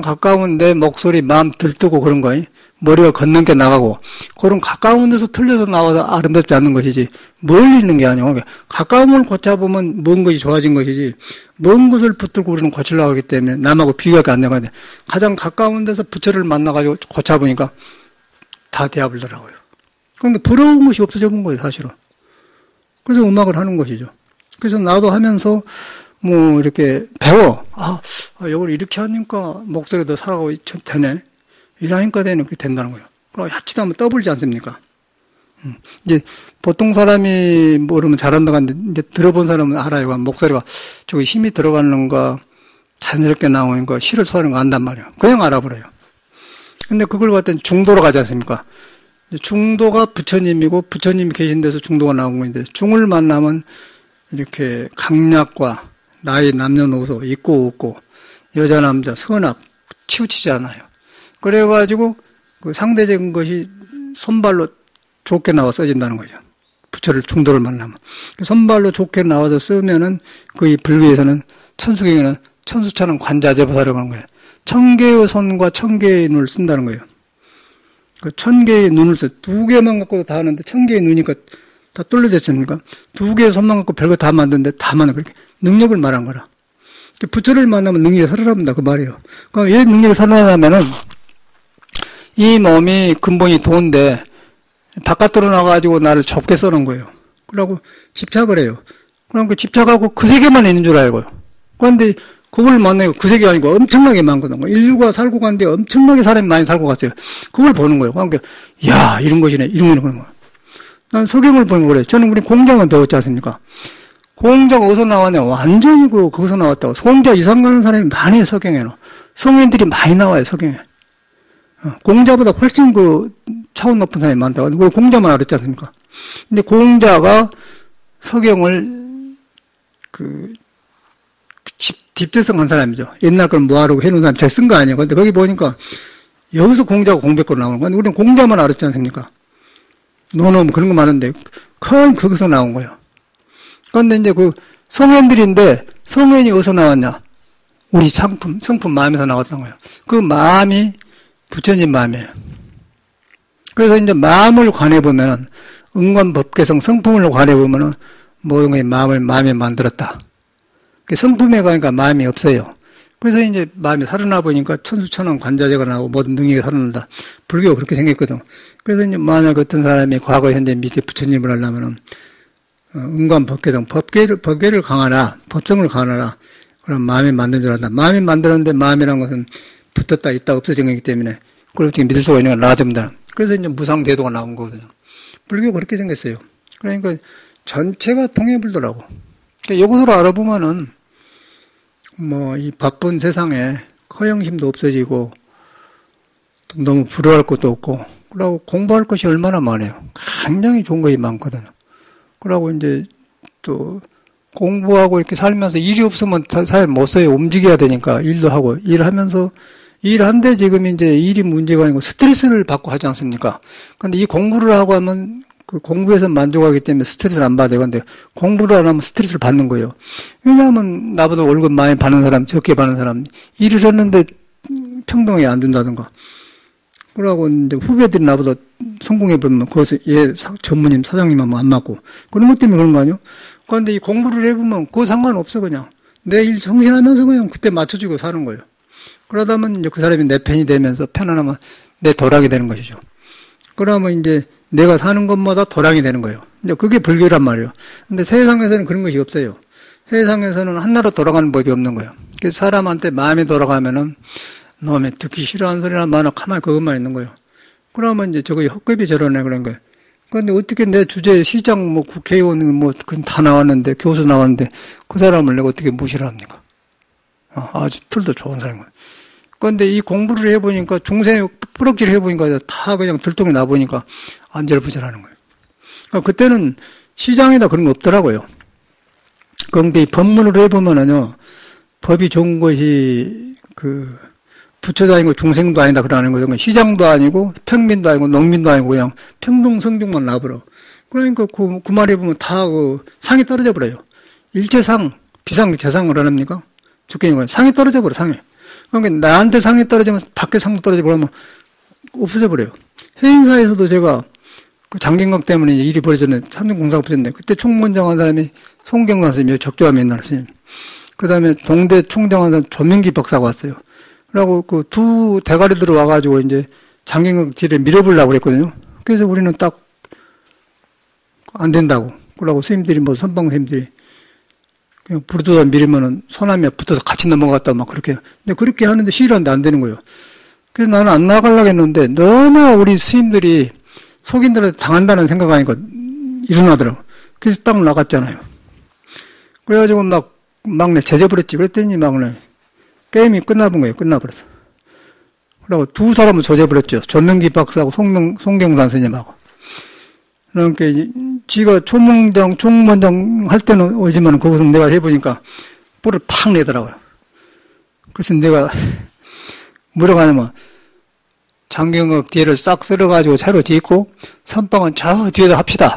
가까운 내 목소리 마음 들뜨고 그런 거예요. 머리가 걷는 게 나가고 그런 가까운 데서 틀려서 나와서 아름답지 않는 것이지 멀리 있는 게 아니고 가까움을 고쳐보면 먼 것이 좋아진 것이지 먼 것을 붙들고 우리는 고치려고 하기 때문에 남하고 비교가 안 되거든요. 가장 가까운 데서 부처를 만나가지고 고쳐보니까 다 되어버리더라고요. 그러니까 부러운 것이 없어져 본 거예요, 사실은. 그래서 음악을 하는 것이죠. 그래서 나도 하면서 뭐 이렇게 배워. 이걸 이렇게 하니까 목소리도 살아가고 되네. 이러니까 그렇게 된다는 거예요. 그럼 야치다 하면 떠불지 않습니까? 이제 보통 사람이 모르면 잘한다고 하는데 이제 들어본 사람은 알아요. 목소리가 저기 힘이 들어가는 거 자연스럽게 나오는 거 시를 소화하는 거 안단 말이에요. 그냥 알아버려요. 근데 그걸 갖다 중도로 가지 않습니까? 중도가 부처님이고 부처님이 계신 데서 중도가 나온 건데 중을 만나면 이렇게 강약과 나이 남녀노소 있고 없고 여자 남자 선악 치우치지 않아요. 그래가지고 그 상대적인 것이 손발로 좋게 나와 써진다는 거죠. 부처를 중도를 만나면. 손발로 좋게 나와서 쓰면은 거의 불교에서는 천수경에는 천수천은 관자재보살이라고 하는 거예요. 1000개의 손과 1000개의 눈을 쓴다는 거예요. 그 1000개의 눈을 써. 2개만 갖고도 다 하는데 1000개의 눈이니까 다 뚫려졌으니까 2개의 손만 갖고 별거 다 만드는데 다 만든 그렇게 능력을 말한 거라. 부처를 만나면 능력이 살아납니다. 그 말이에요. 그럼 왜 능력이 살아나냐면은 이 몸이 근본이 도인데 바깥으로 나가가지고 나를 좁게 써놓은 거예요. 그러고 집착을 해요. 그럼 그 집착하고 그 세계만 있는 줄 알고요. 그런데 그걸 만나고 그 세계가 아니고 엄청나게 많거든요. 인류가 살고 갔는데 엄청나게 사람이 많이 살고 갔어요. 그걸 보는 거예요. 그러니까 야 이런 것이네 이런 거는 난 석영을 보는 거래요. 저는 우리 공자만 배웠지 않습니까? 공자가 어디서 나왔냐? 완전히 거기서 나왔다고. 공자 이상 가는 사람이 많아요, 석영에는. 성인들이 많이 나와요, 석영에. 공자보다 훨씬 차원 높은 사람이 많다고. 왜 공자만 알았지 않습니까? 근데 공자가 석영을 딥대성한 사람이죠. 옛날 걸 뭐하라고 해놓은 사람, 제가 쓴 거 아니에요. 근데 거기 보니까 여기서 공자가 공백으로 나오는 거예요. 우리는 공자만 알았지 않습니까? 너는 그런 거 많은데, 거기서 나온 거예요. 그런데 이제 성현들인데, 성현이 어디서 나왔냐? 우리 성품 마음에서 나왔던 거예요. 그 마음이 부처님 마음이에요. 그래서 이제 마음을 관해보면은, 응관법계성 성품을 관해보면은, 모든 게 마음에 만들었다. 성품에 가니까 마음이 없어요. 그래서 이제 마음이 살아나 보니까 천수천왕 관자재가 나오고 모든 능력이 살아난다. 불교가 그렇게 생겼거든. 그래서 이제 만약 어떤 사람이 과거, 현재, 미래 부처님을 하려면은, 응관법계성, 법계를 강하라, 법성을 강하라. 그럼 마음이 만든 줄 알았다. 마음이 만들었는데 마음이란 것은 붙었다, 있다, 없어진 거기 때문에 그걸 어떻게 믿을 수가 있는 건 놔둡니다. 그래서 이제 무상대도가 나온 거거든요. 불교가 그렇게 생겼어요. 그러니까 전체가 통해불더라고. 그러니까 이것으로 알아보면은 이 바쁜 세상에 허영심도 없어지고 너무 부러워할 것도 없고 그러고 공부할 것이 얼마나 많아요. 굉장히 좋은 것이 많거든요. 그러고 이제 또 공부하고 이렇게 살면서 일이 없으면 잘 못 써요. 움직여야 되니까 일도 하고 일하면서 일한데 지금 이제 일이 문제가 아니고 스트레스를 받고 하지 않습니까? 근데 이 공부를 하고 하면 그 공부에서 만족하기 때문에 스트레스를 안 받아요. 근데 공부를 안 하면 스트레스를 받는 거예요. 왜냐하면 나보다 월급 많이 받는 사람, 적게 받는 사람, 일을 했는데 평등하게 안 준다든가. 그러고 이제 후배들이 나보다 성공해보면 거기서 전무님, 사장님하고 안 맞고. 그런 것 때문에 그런 거 아니에요? 그런데 이 공부를 해보면 그거 상관없어, 그냥. 내 일 정신하면서 그냥 그때 맞춰주고 사는 거예요. 그러다 보면 이제 그 사람이 내 편이 되면서 편안하면 내 도락이 되는 것이죠. 그러면 이제 내가 사는 것마다 도락이 되는 거예요. 이제 그게 불교란 말이에요. 근데 세상에서는 그런 것이 없어요. 세상에서는 한나라 돌아가는 법이 없는 거예요. 그래서 사람한테 마음이 돌아가면은 놈의 듣기 싫어하는 소리나 많아 가만히 그것만 있는 거예요. 그러면 이제 저거 헛급이 저러네 그런 거예요. 그런데 어떻게 내 주제에 시장 국회의원 그건 다 나왔는데 교수 나왔는데 그 사람을 내가 어떻게 무시를 합니까? 아주 틀도 좋은 사람인 거예요. 그런데 이 공부를 해보니까 중생 뿌럭질 해보니까 다 그냥 들통이 나보니까 안절부절하는 거예요. 그러니까 그때는 시장에다 그런 거 없더라고요. 그런데 이 법문을 해보면은요, 법이 좋은 것이 부처도 아니고 중생도 아니다 그러는 거죠. 시장도 아니고 평민도 아니고 농민도 아니고 그냥 평등성중만 나버려. 그러니까 그 말에 보면 다 상이 떨어져 버려요. 일체상, 비상, 재상을 안 합니까? 죽겠는 상이 떨어져 버려, 상이. 그러니까 나한테 상이 떨어지면 밖에 상도 떨어져 버리면 없어져 버려요. 해인사에서도 제가 장경각 때문에 일이 벌어졌는데, 삼중공사가 붙었는데, 그때 총무원장 한 사람이 송경관 선생님이요, 적조함에 있는 선생님. 그 다음에 동대 총장 한 사람 조명기 박사가 왔어요. 그러고 두 대가리들이 와가지고 이제 장경각 뒤를 밀어보려고 그랬거든요. 그래서 우리는 딱 안 된다고. 그러고 선생님들이 선방 선생님들이 그냥 부르다가 밀으면은 소나미에 붙어서 같이 넘어갔다 막 그렇게. 근데 그렇게 하는데 시일하는데 안 되는 거예요. 그래서 나는 안 나가려고 했는데 너무 우리 스님들이 속인들한테 당한다는 생각하니까 일어나더라고. 그래서 딱 나갔잖아요. 그래가지고 막내 제재버렸지. 그랬더니 막내 게임이 끝나본 거예요. 끝나버렸어. 그러고 두 사람을 조져버렸죠. 전명기 박사하고 송경산 선생님하고. 그러니까 지가 총무원장 할 때는 오지만 거기서 내가 해보니까 뿔을 팍 내더라고요. 그래서 내가 뭐라고 하냐면 장경각 뒤를 싹 쓸어가지고 새로 짓고 선방은 저 뒤에다 합시다.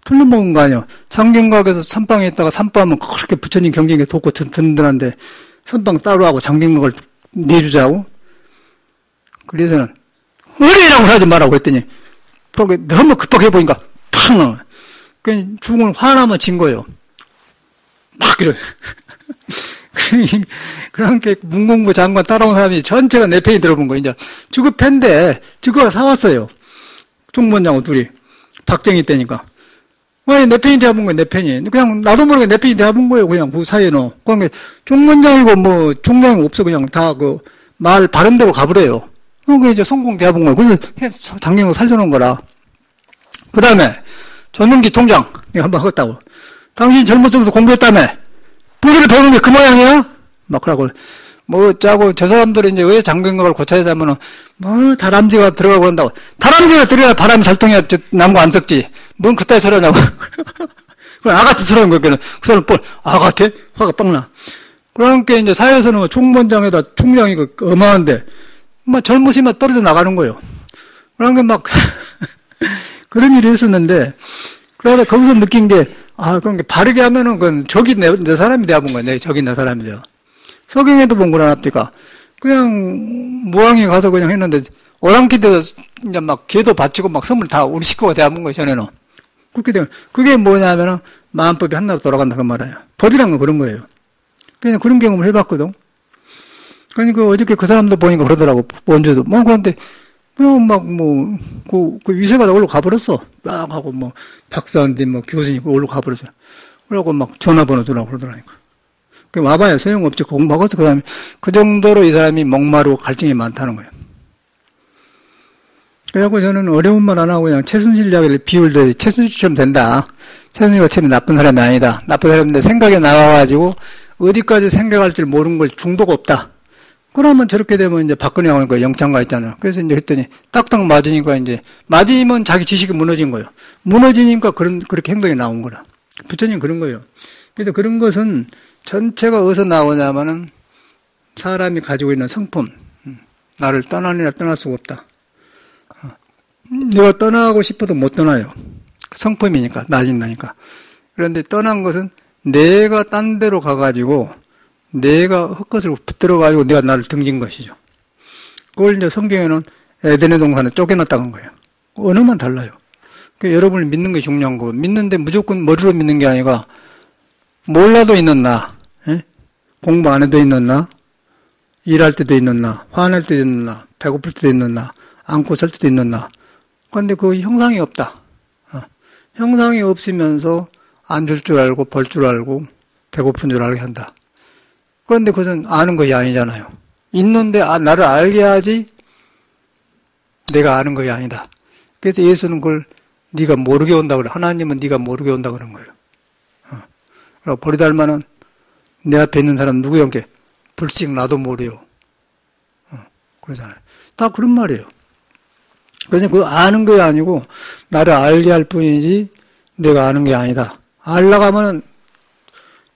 틀려먹은 거 아니야. 장경각에서 선방에 있다가 산방하면 그렇게 부처님 경전에 돋고 든든한데 선방 따로 하고 장경각을 내주자고? 그래서는 의리라고 하지 말라고 그랬더니 너무 급하게 보니까 팍 나와. 그 죽으면 화나면 진 거예요. 막 이래. 그렇게 문공부 장관 따라온 사람이 전체가 내 편이 들어본 거예요. 이제 저거 팬데 저거 사왔어요. 총무원장하고 둘이 박정희 때니까. 왜 내 편이 대합은 거예요, 내 편이. 그냥 나도 모르게 내 편이 대합은 거예요, 그냥 그 사이에는. 그러니까 총무원장이고 뭐 총장이 없어 그냥 다 그 말 바른 대로 가버려요. 그러니까 이제 성공 대합은 거예요. 그래서 장경을 살려놓은 거라. 그 다음에 전문기 통장 내가 한번 하겠다고. 당신 젊었어서 공부했다며. 불교를 배우는 게 그 모양이야? 막 그러고 뭐 짜고 저 사람들이 이제 왜 장경각을 고쳐야 되면은 뭐 다람쥐가 들어가고 한다고. 다람쥐가 들어야 바람이 잘 통해야 나무 안 썩지. 뭔 그따위 소리 하냐고. 그럼 아가트 소리하는 거야. 그 사람 뭘 아가트? 화가 빡 나. 그러니까 이제 사회에서는 총무원장에다 총장이 어마한데 뭐 젊으시면 떨어져 나가는 거예요. 그러니까 막 그런 일이 있었는데 그러다 거기서 느낀 게 그런 게 바르게 하면은 그건 적이 내 사람이 되어본 거야. 내 적이 내 사람이 되어. 서경에도 본 거라 납니까? 그냥 무왕에 가서 그냥 했는데 오랑캐 돼서 이제 막 개도 바치고 막 선물 다 우리 식구가 되어본 거야, 전에는. 그렇게 되면 그게 뭐냐면은 마음법이 하나로 돌아간다 그 말이에요. 법이란 건 그런 거예요. 그냥 그런 경험을 해봤거든. 그러니까 어저께 그 사람도 보니까 그러더라고. 원주도 뭐 그런데 그 위세가 다 올라 가버렸어. 막 하고 박사한테 교수님 올라 가버렸어. 그러고 막 전화번호 주라고 그러더라니까. 그 와봐야 소용없지. 공부하고서 그 다음에 그 정도로 이 사람이 목마르고 갈증이 많다는 거예요. 그래갖고 저는 어려운 말 안 하고 그냥 최순실 이야기를 비율도 최순실처럼 된다. 최순실처럼 나쁜 사람이 아니다. 나쁜 사람인데 생각에 나와가지고 어디까지 생각할 줄 모르는 걸 중도가 없다. 그러면 저렇게 되면 이제 박근혜 나오니까 영장가 있잖아요. 그래서 이제 했더니 딱딱 맞으니까 이제 맞으면 자기 지식이 무너진 거예요. 무너지니까 그렇게 행동이 나온 거라. 부처님 그런 거예요. 그래서 그런 것은 전체가 어디서 나오냐면은 사람이 가지고 있는 성품. 나를 떠나느냐 떠날 수가 없다. 내가 떠나고 싶어도 못 떠나요. 성품이니까, 나진다니까. 그런데 떠난 것은 내가 딴 데로 가가지고 내가 헛것을 붙들어가지고 내가 나를 등진 것이죠. 그걸 이제 성경에는 에덴의 동산에 쫓겨났다고 한 거예요. 언어만 달라요. 그러니까 여러분을 믿는 게 중요한 거고, 믿는데 무조건 머리로 믿는 게 아니라 몰라도 있는 나, 공부 안 해도 있는 나, 일할 때도 있는 나, 화낼 때도 있는 나, 배고플 때도 있는 나, 안고 살 때도 있는 나. 그런데 그 형상이 없다. 형상이 없으면서 앉을 줄 알고 벌 줄 알고 배고픈 줄 알게 한다. 그런데 그것은 아는 것이 아니잖아요. 있는데 나를 알게 하지 내가 아는 것이 아니다. 그래서 예수는 그걸 네가 모르게 온다고 그래. 하나님은 네가 모르게 온다 그런 거예요. 그리고 보리달마는 내 앞에 있는 사람 누구였게? 불식 나도 모르요. 그러잖아요. 다 그런 말이에요. 그래서 그거 아는 게 아니고 나를 알게 할 뿐이지 내가 아는 게 아니다. 알라고 하면은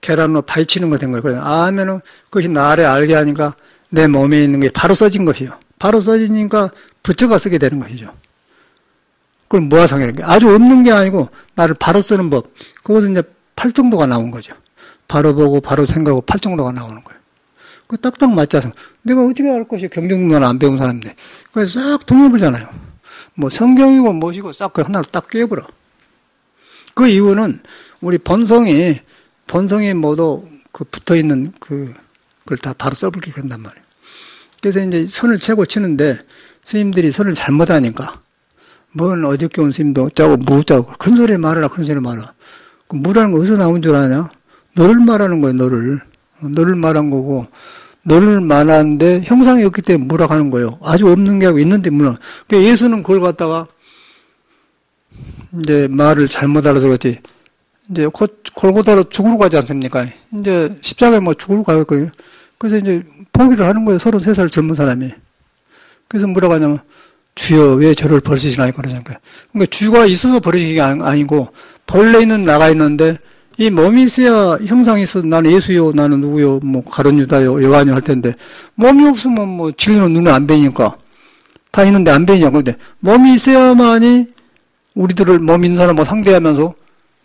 계란으로 파헤치는 거 된 거예요. 그래서 아면은 그것이 나를 알게 하니까 내 몸에 있는 게 바로 써진 것이요. 바로 써지니까 부처가 쓰게 되는 것이죠. 그걸 모아상이라는 게 아주 없는 게 아니고 나를 바로 쓰는 법. 그것은 이제 팔정도가 나온 거죠. 바로 보고 바로 생각하고 팔정도가 나오는 거예요. 그 딱딱 맞자서 내가 어떻게 알 것이 경정문화를 안 배운 사람인데 그래서 싹 동요불잖아요. 뭐 성경이고 뭐시고 싹 그 하나로 딱 깨버려. 그 이유는 우리 본성이 모두 그 붙어 있는 그걸 다 바로 써버리게 그런단 말이에요. 그래서 이제 선을 채고 치는데 스님들이 선을 잘못하니까 뭔 어저께 온 스님도 짜고 무 짜고 큰 소리 말하라 큰 소리 말하라. 그 무라는 거 어디서 나온 줄 아냐? 너를 말하는 거예요. 너를 말한 거고 너를 말하는데 형상이 없기 때문에 무라고 하는 거예요. 아주 없는 게 하고 있는데 무라. 그러니까 예수는 그걸 갖다가 이제 말을 잘못 알아서 그렇지. 이제 골고다로 죽으러 가지 않습니까? 이제 십자가에 죽으러 갈 거예요. 그래서 이제 포기를 하는 거예요. 33살 젊은 사람이. 그래서 뭐라고 하냐면 주여 왜 저를 버리시나요? 그러잖아요. 그러니까 주가 있어서 버리시는 게 아니고 본래 있는 나가 있는데 이 몸이 있어야 형상이 있어도 나는 예수요, 나는 누구요, 가룟 유다요, 요한요 할 텐데 몸이 없으면 진리는 눈에 안 보이니까 다 있는데 안 보이냐. 그런데 몸이 있어야만이 우리들을 몸 있는 사람하고 상대하면서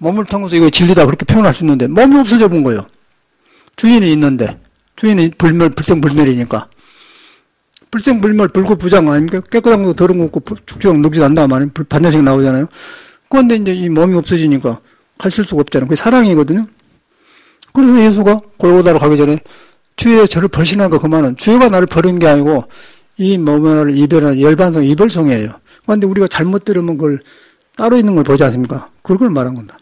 몸을 통해서 이거 진리다 그렇게 표현할 수 있는데 몸이 없어져 본 거예요. 주인이 있는데 주인이 불생불멸이니까 불생불멸 불구부장 아닙니까? 깨끗한 것도 더러운 거 없고 축주형 늙지도 않다 말이에요. 반야식 나오잖아요. 그런데 이제 이 몸이 없어지니까 가르칠 수가 없잖아요. 그게 사랑이거든요. 그래서 예수가 골고다로 가기 전에 주여 저를 버리시는 거 그만은 주여가 나를 버린 게 아니고 이 몸을 이별하는 열반성 이별성이에요. 그런데 우리가 잘못 들으면 그걸 따로 있는 걸 보지 않습니까? 그걸 말한 건다.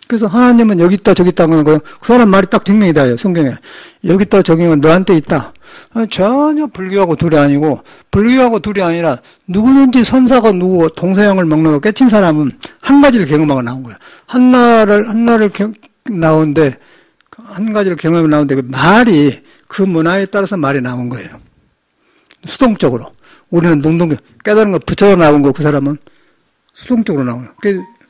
그래서 하나님은 여기 있다 저기 있다 하는 거예요. 그 사람 말이 딱 증명이 다요. 성경에 여기 있다 저기 있다 너한테 있다. 전혀 불교하고 둘이 아니고 불교하고 둘이 아니라 누구든지 선사가 누구 동서양을 먹는 깨친 사람은 한 가지를 경험하고 나온 거예요. 한나를 나오는데 한 가지를 경험하고 나오는데 그 말이 그 문화에 따라서 말이 나온 거예요. 수동적으로. 우리는 깨달은 거 붙여서 나온 거 그 사람은 수동적으로 나와요.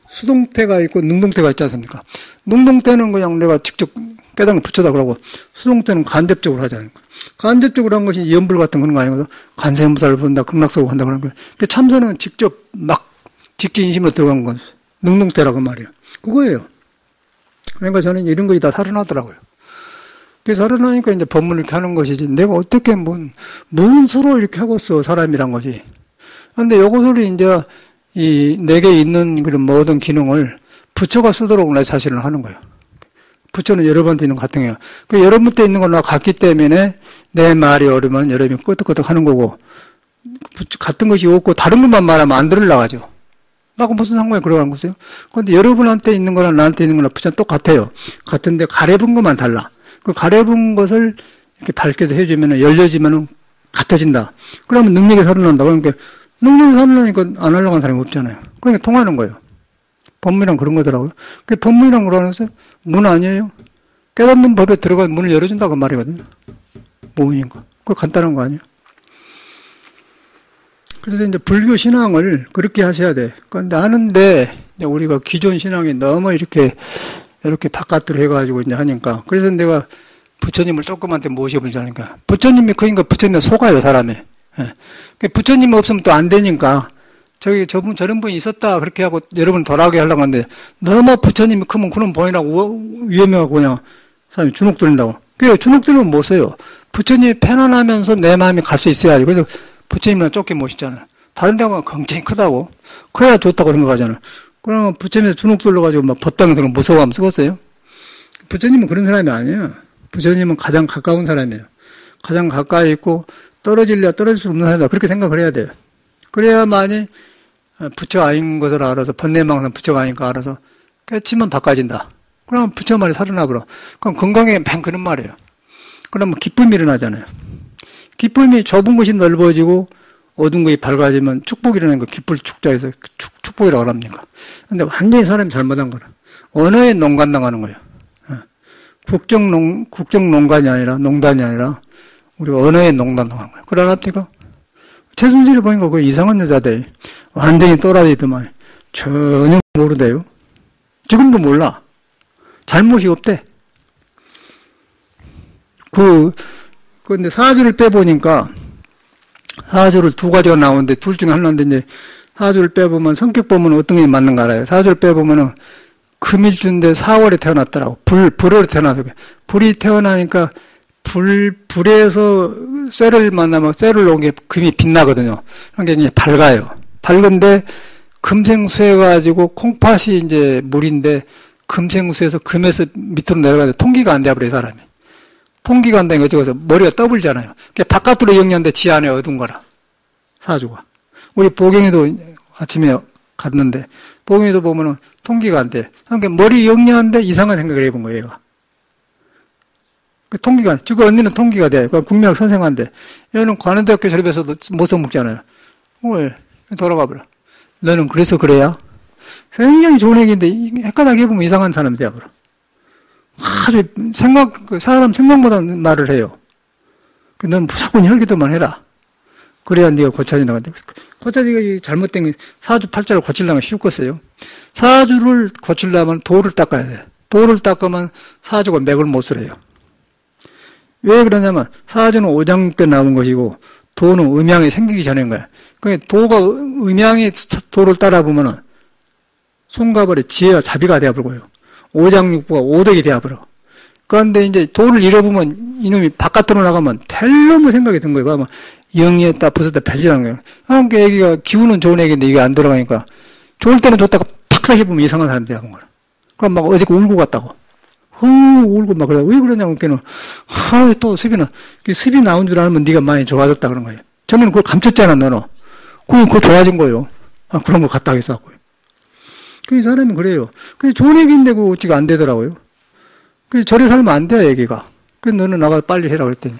수동태가 있고 능동태가 있지 않습니까? 능동태는 그냥 내가 직접 깨달은 거 붙여다 그러고 수동태는 간접적으로 하잖아요. 간접적으로 한 것이 연불 같은 그런 거 아니고 관세음보살을 본다, 극락속을 한다 그런 거예요. 참선은 직접 막 직지인심으로 들어간 건 능동태라고 말이에요. 그거예요. 그러니까 저는 이런 것이 다 살아나더라고요. 그래서 살아나니까 이제 법문을 이렇게 하는 것이지 내가 어떻게 무슨수로 이렇게 하고서 사람이란 거지. 그런데 요것을 이제 이 내게 있는 그런 모든 기능을 부처가 쓰도록 내 자신을 하는 거예요. 부처는 여러분한테 있는 것 같은 거예요. 그 여러분한테 있는 건 나 같기 때문에 내 말이 어려면 여러분이 끄떡끄떡 하는 거고 같은 것이 없고 다른 것만 말하면 안 들으려고 하죠. 나하고 무슨 상관이 그러는 거세요? 그런데 여러분한테 있는 거랑 나한테 있는 거랑 부처는 똑같아요. 같은데 가려본 것만 달라. 그 가려본 것을 이렇게 밝게서 해주면 열려지면 같아진다. 그러면 능력이 살아난다. 그러니까 능력이 살아나니까 안 하려고 하는 사람이 없잖아요. 그러니까 통하는 거예요. 법문이란 그런 거더라고요. 그 법문이란 거라면서 문 아니에요? 깨닫는 법에 들어가면 문을 열어준다고 말이거든요. 무문인가. 그거 간단한 거 아니에요? 그래서 이제 불교 신앙을 그렇게 하셔야 돼. 그런데 하는데 우리가 기존 신앙이 너무 이렇게 바깥으로 해가지고 이제 하니까. 그래서 내가 부처님을 조그만테 모셔보자니까. 부처님이 그러니까 부처님은 속아요, 사람이. 예. 부처님 없으면 또 안 되니까. 저런 분이 있었다. 그렇게 하고 여러분 돌아오게 하려고 하는데 너무 부처님이 크면 그런 보이라고 위험해가고 그냥 사람이 주눅 들린다고. 그래요. 주눅 들면 못 써요. 부처님이 편안하면서 내 마음이 갈 수 있어야지. 그래서 부처님은 좁게 모시잖아요. 다른 데 가면 굉장히 크다고. 커야 좋다고 생각하잖아요. 그러면 부처님에서 주눅 들러가지고 막 법당에 들어가면 무서워하면 쓰겠어요? 부처님은 그런 사람이 아니에요. 부처님은 가장 가까운 사람이에요. 가장 가까이 있고 떨어질 수 없는 사람이다. 그렇게 생각을 해야 돼요. 그래야만이 부처 아닌 것을 알아서 번뇌망상 부처가 아니까 알아서 깨치면 바꿔진다. 그러면 부처 말이 살아나버려. 그럼 건강에 맨 그런 말이에요. 그러면 기쁨이 일어나잖아요. 기쁨이 좁은 것이 넓어지고 어두운 것이 밝아지면 축복이 일어나는 거 기쁠 축자에서 축복이라고 합니까? 근데 완전히 사람이 잘못한 거라. 언어에 농간당하는 거예요. 국정농간이 아니라 농단이 아니라 우리가 언어에 농단당한 거예요. 그러나니까 최순실을 보니까 그 이상한 여자들 완전히 또라이더만 전혀 모르대요. 지금도 몰라. 잘못이 없대. 근데 사주를 빼보니까 사주를 두 가지가 나오는데 둘 중에 하나인데 이제 사주를 빼보면 성격 보면 어떤 게 맞는가 알아요. 사주를 빼보면은 금일주인데 4월에 태어났더라고. 불으로 태어나서 불이 태어나니까 불에서 쇠를 만나면 쇠를 놓은 게 금이 빛나거든요. 그러니까 이제 밝아요. 밝은데 금생수해가지고 콩팥이 이제 물인데 금생수해서 금에서 밑으로 내려가는데 통기가 안 돼버려요, 사람이. 통기가 안 되니까 어쩌고서 머리가 떠불잖아요. 그게 바깥으로 영리한데 지 안에 어두운 거라. 사주가. 우리 보경이도 아침에 갔는데 보경이도 보면은 통기가 안 돼. 그러니까 머리 영리한데 이상한 생각을 해본 거예요, 얘가. 통기가, 지금 언니는 통기가 돼. 국민학 선생한데, 얘는 관원대학교 졸업해서도 못 써먹잖아요. 왜? 돌아가 버려. 너는 그래서 그래야? 굉장히 좋은 얘기인데, 헷갈하게 해보면 이상한 사람이 되어버려. 아주 사람 생각보다 말을 해요. 넌 무조건 혈기도만 해라. 그래야 네가 고쳐진다고 하는데, 고쳐지가 잘못된 게 사주 팔자를 고치려면 쉽겠어요. 사주를 고치려면 도를 닦아야 돼. 도를 닦으면 사주가 맥을 못 쓸어요. 왜 그러냐면 사주는 오장 때 나온 것이고 도는 음양이 생기기 전인 거야. 그러니까 음양이 도를 따라 보면은 손가발이 지혜와 자비가 되어버리고요. 오장육부가 오덕이 되어버려. 그런데 이제 돈을 잃어보면 이놈이 바깥으로 나가면 별로무 생각이 든 거예요. 그러면 영이었다, 부었다, 별지라는 거예요. 그러니까 애기가 기운은 좋은 애기인데 이게 안 들어가니까 좋을 때는 좋다가 팍 해보면 이상한 사람이 되는 거예요. 그럼 막 어저께 울고 갔다고. 울고 막 그래. 왜 그러냐고, 걔는. 또 습이 나온 줄 알면 네가 많이 좋아졌다 그런 거예요. 전에는 그걸 감췄잖아, 너는. 그거 좋아진 거예요. 그런 거 갖다 했었고요. 그 사람이 그래요. 그 좋은 얘기인데 그거 어찌가 안 되더라고요. 그 저래 살면 안 돼, 얘기가. 그 너는 나가서 빨리 해라 그랬더니.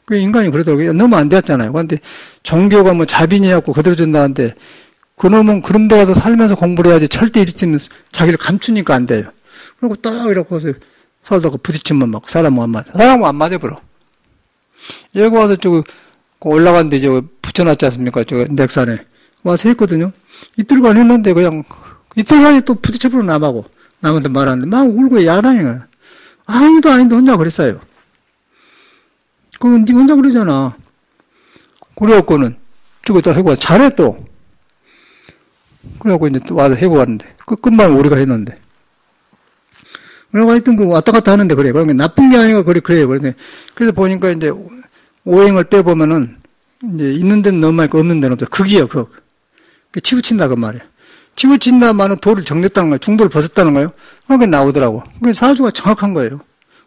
그 인간이 그러더라고요. 너무 안 되었잖아요. 그런데 종교가 뭐 자빈이었고 그대로 준다는데 그놈은 그런 데 가서 살면서 공부를 해야지 절대 이리치면 자기를 감추니까 안 돼요. 그리고 딱 이렇게 해서 살다가 부딪히면 막 사람은 안 맞아. 사람은 안 맞아버려. 여기 와서 올라갔는데 붙여놨지 않습니까? 넥산에. 와서 했거든요. 이틀간 했는데 그냥 이틀간에 또 부딪혀버려 남한테 말하는데 막 울고 야단인 거야. 아무도 아닌데 혼자 그랬어요. 그건 네 혼자 그러잖아. 그래갖고는 다 해고 와서 잘해 또. 그래갖고 이제 또 와서 해고 왔는데 끝만 우리가 했는데. 그래서 하여튼 왔다 갔다 하는데 그래. 그러니까 나쁜 게 아니라 그래요. 그래서 보니까 이제 오행을 빼보면은 이제 있는 데는 너무 많고 없는 데는 없어. 극이에요, 극. 치우친다 그 말이에요. 치우친다 말은 도를 정냈다는 거예요. 중도를 벗었다는 거예요. 그게 나오더라고. 그게 사주가 정확한 거예요.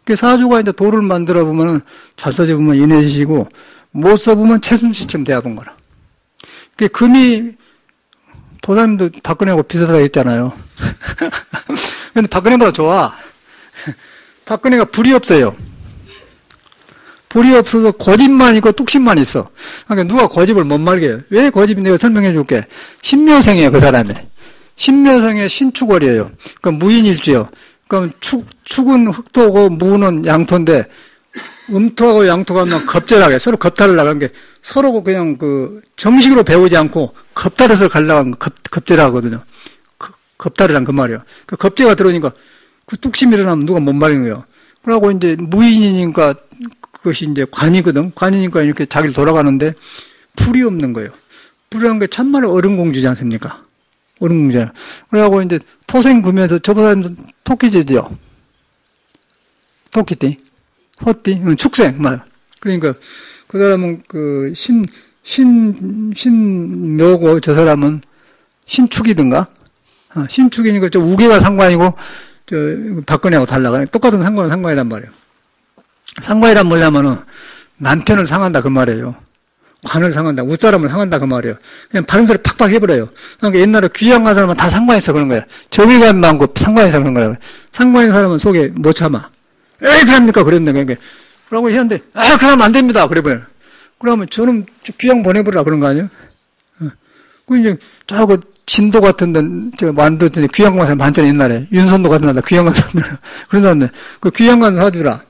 그 사주가 이제 도를 만들어 보면은 잘 써보면 인해시고 못 써보면 최순실처럼 되어본 거라. 그 금이 보사님도 박근혜하고 비슷하다 했잖아요. 근데 박근혜보다 좋아. 박근혜가 불이 없어요. 불이 없어서 고집만 있고 뚝심만 있어. 그러니까 누가 고집을 못 말게 해요. 왜 고집이 내가 설명해 줄게. 신묘생이에요, 그 사람이. 신묘생의 신축월이에요. 그러니까 무인일주요. 그럼 축은 흑토고 무는 양토인데 음토하고 양토가 하면 겁절하게 서로 겁탈을 나간 게 서로 그냥 정식으로 배우지 않고 겁탈해서 가려고 겁절하거든요. 겁탈이란 그 말이에요. 그 겁재가 들어오니까 그 뚝심이 일어나면 누가 못 말리는 거예요. 그러고 이제 무인이니까 그것이 이제 관이거든. 관이니까 이렇게 자기를 돌아가는데 풀이 없는 거예요. 풀이라는 게 참말로 어른공주지 않습니까? 어른공주잖아요. 그러고 이제 토생구면서 저 사람도 토끼제죠. 토끼띠. 호띠. 축생. 맞아. 그러니까 그 사람은 신묘고 저 사람은 신축이든가. 신축이니까 저 우계가 상관이고 박근혜하고 달라가. 똑같은 상관은 상관이란 말이에요. 상관이란 뭐냐면은 남편을 상한다 그 말이에요. 관을 상한다. 웃사람을 상한다 그 말이에요. 그냥 바른 소리 팍팍 해버려요. 그러니까 옛날에 귀양 간 사람은 다 상관있어 그런 거야. 정의감 많고 상관있어 그런 거야. 상관인 사람은 속에 못 참아. 에이 그럽니까 그랬네. 그러니까 그러고 했는데 그러면 안 됩니다. 그래버려. 그러면 저는 귀양 보내버리라 그런 거 아니에요? 그 이제 저거 진도 같은 데 만들었더니 귀양 간 사람 많잖아 옛날에. 윤선도 같은 데다 귀양 간 사람들. 그래서 그 귀양 간 사주라.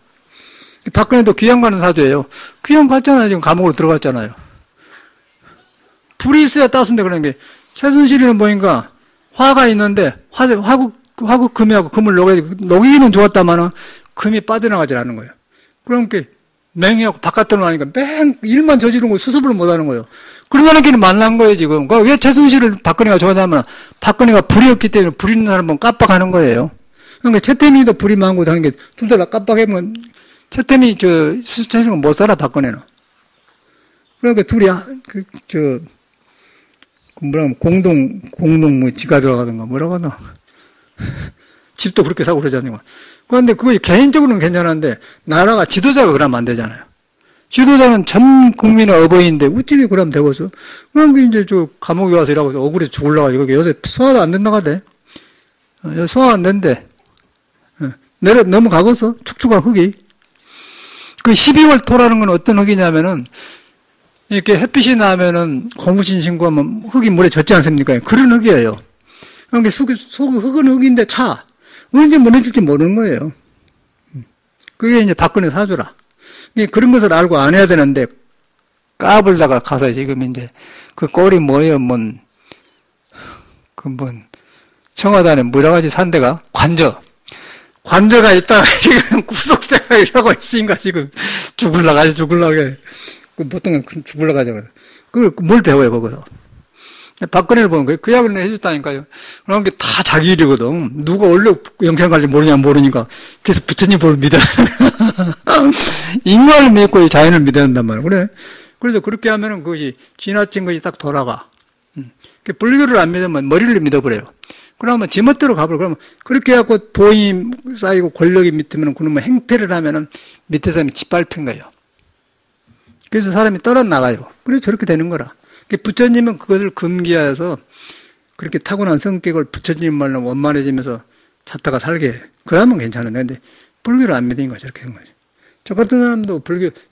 박근혜도 귀양 가는 사주예요. 귀양 갔잖아요. 지금 감옥으로 들어갔잖아요. 불이 있어야 따순데 그런 게 최순실이는 보니까 화가 있는데 화국 금이하고 금을 녹이기는 좋았다마는 금이 빠져나가질 않는 거예요. 그러니까 맹해하고 바깥으로 나니까 맹 일만 저지른 거 수습을 못하는 거예요. 그러다는 길을 만난 거예요 지금. 그러니까 왜 최순실을 박근혜가 좋아하냐면 박근혜가 불이 없기 때문에 불 있는 사람은 깜빡하는 거예요. 그러니까 최태민이도 불이 많고 하는 게 둘 다 깜빡하면 최태민이 수습체증은 못 살아 박근혜는. 그러니까 둘이 공동 뭐 지가 들어가던가 뭐라고 하나. 집도 그렇게 사고 그러잖아요. 그런데 그거 개인적으로는 괜찮은데 나라가 지도자가 그러면 안 되잖아요. 지도자는 전 국민의 어버이인데 어찌게 그러면 되겠어? 그럼 이제 감옥에 와서 일하고 억울해서 죽을라고 요새 소화도 안 된다고 하대. 소화 안 된대. 넘어가겠어? 축축한 흙이. 그 12월 토라는 건 어떤 흙이냐면은 이렇게 햇빛이 나면은 고무신 신고 하면 흙이 물에 젖지 않습니까? 그런 흙이에요. 그러니까 흙은 흙인데 언제 무너질지 모르는 거예요. 그게 이제 박근혜 사주라. 그런 것을 알고 안 해야 되는데 까불다가 가서 지금 이제 그 꼴이 뭐예요? 청와대 안에 여러 가지 산 데가 관저가 있다가 지금 구속대가 이러고 있으니까 지금 죽을라고 해. 보통은 죽을라고 하죠. 그걸 뭘 배워요, 거기서. 박근혜를 보면 그 이야기를 해줬다니까요. 그런 게 다 자기 일이거든. 누가 원래 영생 갈지 모르니까. 그래서 부처님 볼 믿어야 인간을 믿고 자연을 믿어야 한단 말이야. 그래. 그래서 그렇게 하면은 그것이 지나친 것이 딱 돌아가. 불교를 안 믿으면 머리를 믿어버려요. 그러면 지멋대로 가버려. 그러면 그렇게 해갖고 돈이 쌓이고 권력이 밑으면 그러면 행패를 하면은 밑에 사람이 짓밟힌 거예요. 그래서 사람이 떨어나가요. 그래서 저렇게 되는 거라. 부처님은 그것을 금기하여서 그렇게 타고난 성격을 부처님 말로 원만해지면서 찾다가 살게 해. 그러면 괜찮은데, 근데 불교를 안 믿으니까 저렇게 된 거죠. 저 같은 사람도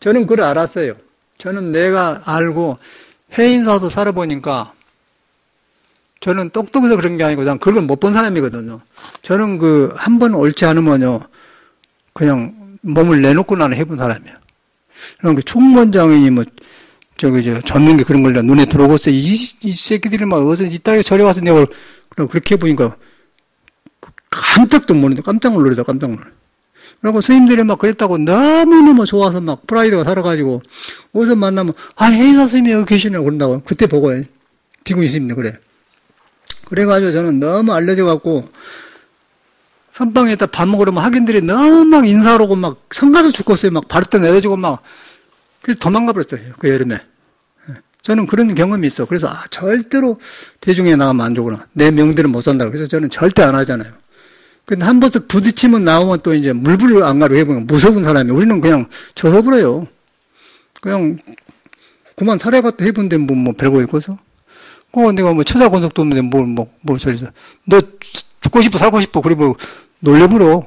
저는 그걸 알았어요. 저는 내가 알고 해인사도 살아보니까 저는 똑똑해서 그런 게 아니고, 그걸 못 본 사람이거든요. 저는 한 번 옳지 않으면요, 그냥 몸을 내놓고 나는 해본 사람이에요. 그러니까 총무원장이 전문기 그런 걸 눈에 들어오고서 이 새끼들이 막 어디서 이따위에 저리 와서 내가 그렇게 해보니까 깜짝도 모르는데 깜짝 놀라다. 그리고 스님들이 막 그랬다고 너무너무 좋아서 막 프라이드가 살아가지고 어디서 만나면 해인사 스님이 여기 계시냐고 그런다고. 그때 보고 비구니 스님들 그래. 그래가지고 저는 너무 알려져갖고 선방에다 밥 먹으러 학인들이 너무 막 인사하러 오고 막 성가서 죽겠어요. 막 발도 내려주고 막. 그래서 도망가 버렸어요. 그 여름에. 저는 그런 경험이 있어. 그래서 절대로 대중에 나가면 안 좋구나. 내 명대로 못 산다고. 그래서 저는 절대 안 하잖아요. 근데 한 번씩 부딪히면 나오면 또 이제 물불을 안 가로 해보면 무서운 사람이. 우리는 그냥 져서버려요. 그냥 그만 살아갔다 해본데 뭐 별거 있고서. 내가 처자권속도 없는데 저리서. 너 죽고 싶어, 살고 싶어. 그래 놀려버려.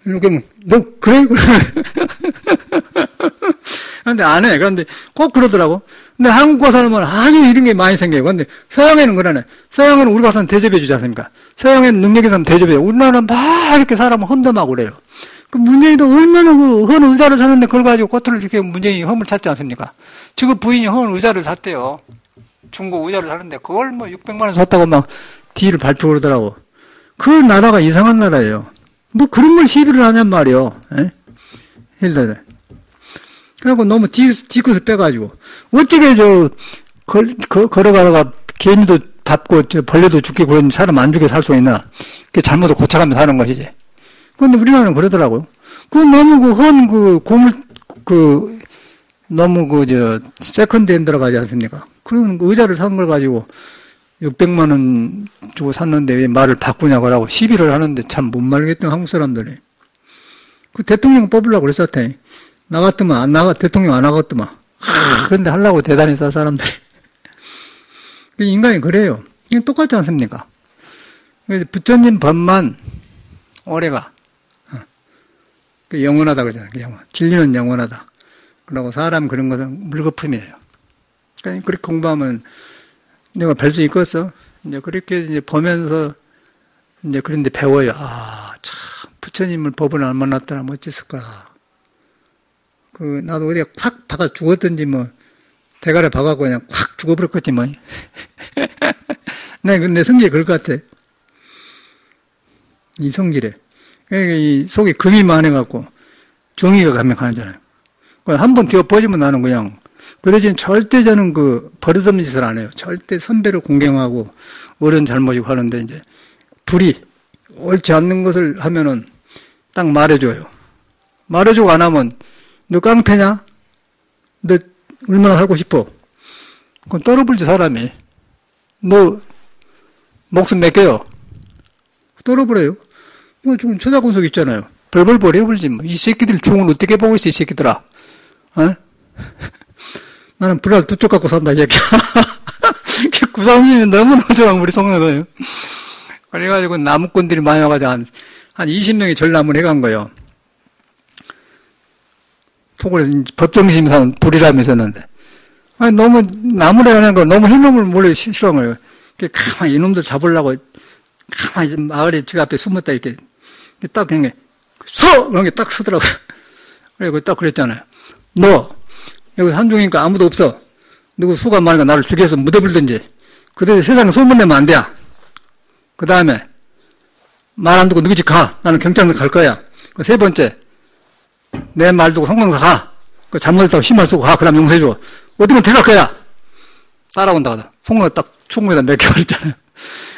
이렇게 너 그래? 근데 안 해. 그런데 꼭 그러더라고. 근데 한국 가서는 아주 이런 게 많이 생겨요. 근데 서양에는 그러네. 서양에는 우리 가서는 대접해주지 않습니까? 서양에는 능력 있으면 대접해요. 우리나라는 막 이렇게 사람을 헌덤하고 그래요. 문재인도 얼마나 헌 의자를 사는데 그걸 가지고 꼬투를 이렇게 문재인이 험을 찾지 않습니까? 지금 부인이 헌 의자를 샀대요. 중고 의자를 사는데 그걸 600만 원 샀다고 막 뒤를 밟고 그러더라고. 그 나라가 이상한 나라예요. 그런 걸 시비를 하냔 말이요. 힐러들. 그래갖고 너무 뒤끝을 빼가지고. 어떻게 걸어가다가 개미도 밟고 벌레도 죽게 그런 사람 안 죽게 살 수 있나. 그 잘못을 고쳐가면서 사는 것이지. 근데 우리나라는 그러더라고요. 너무 고물, 너무 세컨드 핸드로 가지 않습니까? 그런 의자를 산 걸 가지고 600만 원 주고 샀는데 왜 말을 바꾸냐고 하고 시비를 하는데 참 못 말겠던 한국 사람들이. 대통령 뽑으려고 그랬었대. 나갔더만, 대통령 안 나갔더만. 그런데 하려고 대단히 싼 사람들이. 인간이 그래요. 이게 똑같지 않습니까? 그래서 부처님 법만 오래가. 영원하다 그러잖아요. 진리는 영원하다. 그러고 사람 그런 것은 물거품이에요. 그러니까 그렇게 공부하면 내가 뵐 수 있겠어? 이제 그렇게 이제 보면서 이제 그런데 배워요. 참, 부처님을 법을 안 만났더라. 어땠을까. 나도 어디가 콱 박아 죽었든지 대가리 박아갖고 그냥 콱 죽어버렸겠지 내 성질이 그럴 것 같아. 이 성질에. 그러니까 이 속에 금이 많아갖고 정의가 가면 가잖아요. 한번 뒤엎어지면 나는 그냥 그 대신 절대 저는 버릇없는 짓을 안 해요. 절대 선배를 공경하고 어른 잘못이고 하는데 이제 불이 옳지 않는 것을 하면은 딱 말해줘요. 말해주고 안 하면 너 깡패냐? 너 얼마나 살고 싶어? 그럼 떨어불지 사람이. 너 목숨 몇 개요? 떨어버려요. 지금 처자권속 있잖아요. 벌벌벌 해불지 이 새끼들 중을 어떻게 보고 있어 이 새끼들아. 나는 불알 두 쪽 갖고 산다 이 새끼야. 구상님이 너무너무 좋아 우리 성도요. 그래가지고 나무꾼들이 많이 와가지고 한 20명이 전람을 해간 거예요. 토굴에서 법정심사는 불이라면서 했는데. 너무 나무를 하는 거 너무 해놈을 몰래 싫어한 거예요. 가만히 이놈들 잡으려고 가만히 마을에 집 앞에 숨었다 이렇게 딱 그런 게 서! 그런 게 딱 서더라고요. 그리고 딱 그랬잖아요. 너 여기 산중이니까 아무도 없어. 누구 수가 많으니까 나를 죽여서 묻어불든지. 그래도 세상에 소문내면 안 돼. 그 다음에 말 안 듣고 너희 집 가. 나는 경찰서 갈 거야. 세 번째 내 말 듣고 성당서 가. 잘못했다고 심할 쓰고 가. 그럼 용서해줘. 어디면 데려갈 거야. 따라온다. 송로 딱 총무에다 맡겨버렸잖아요.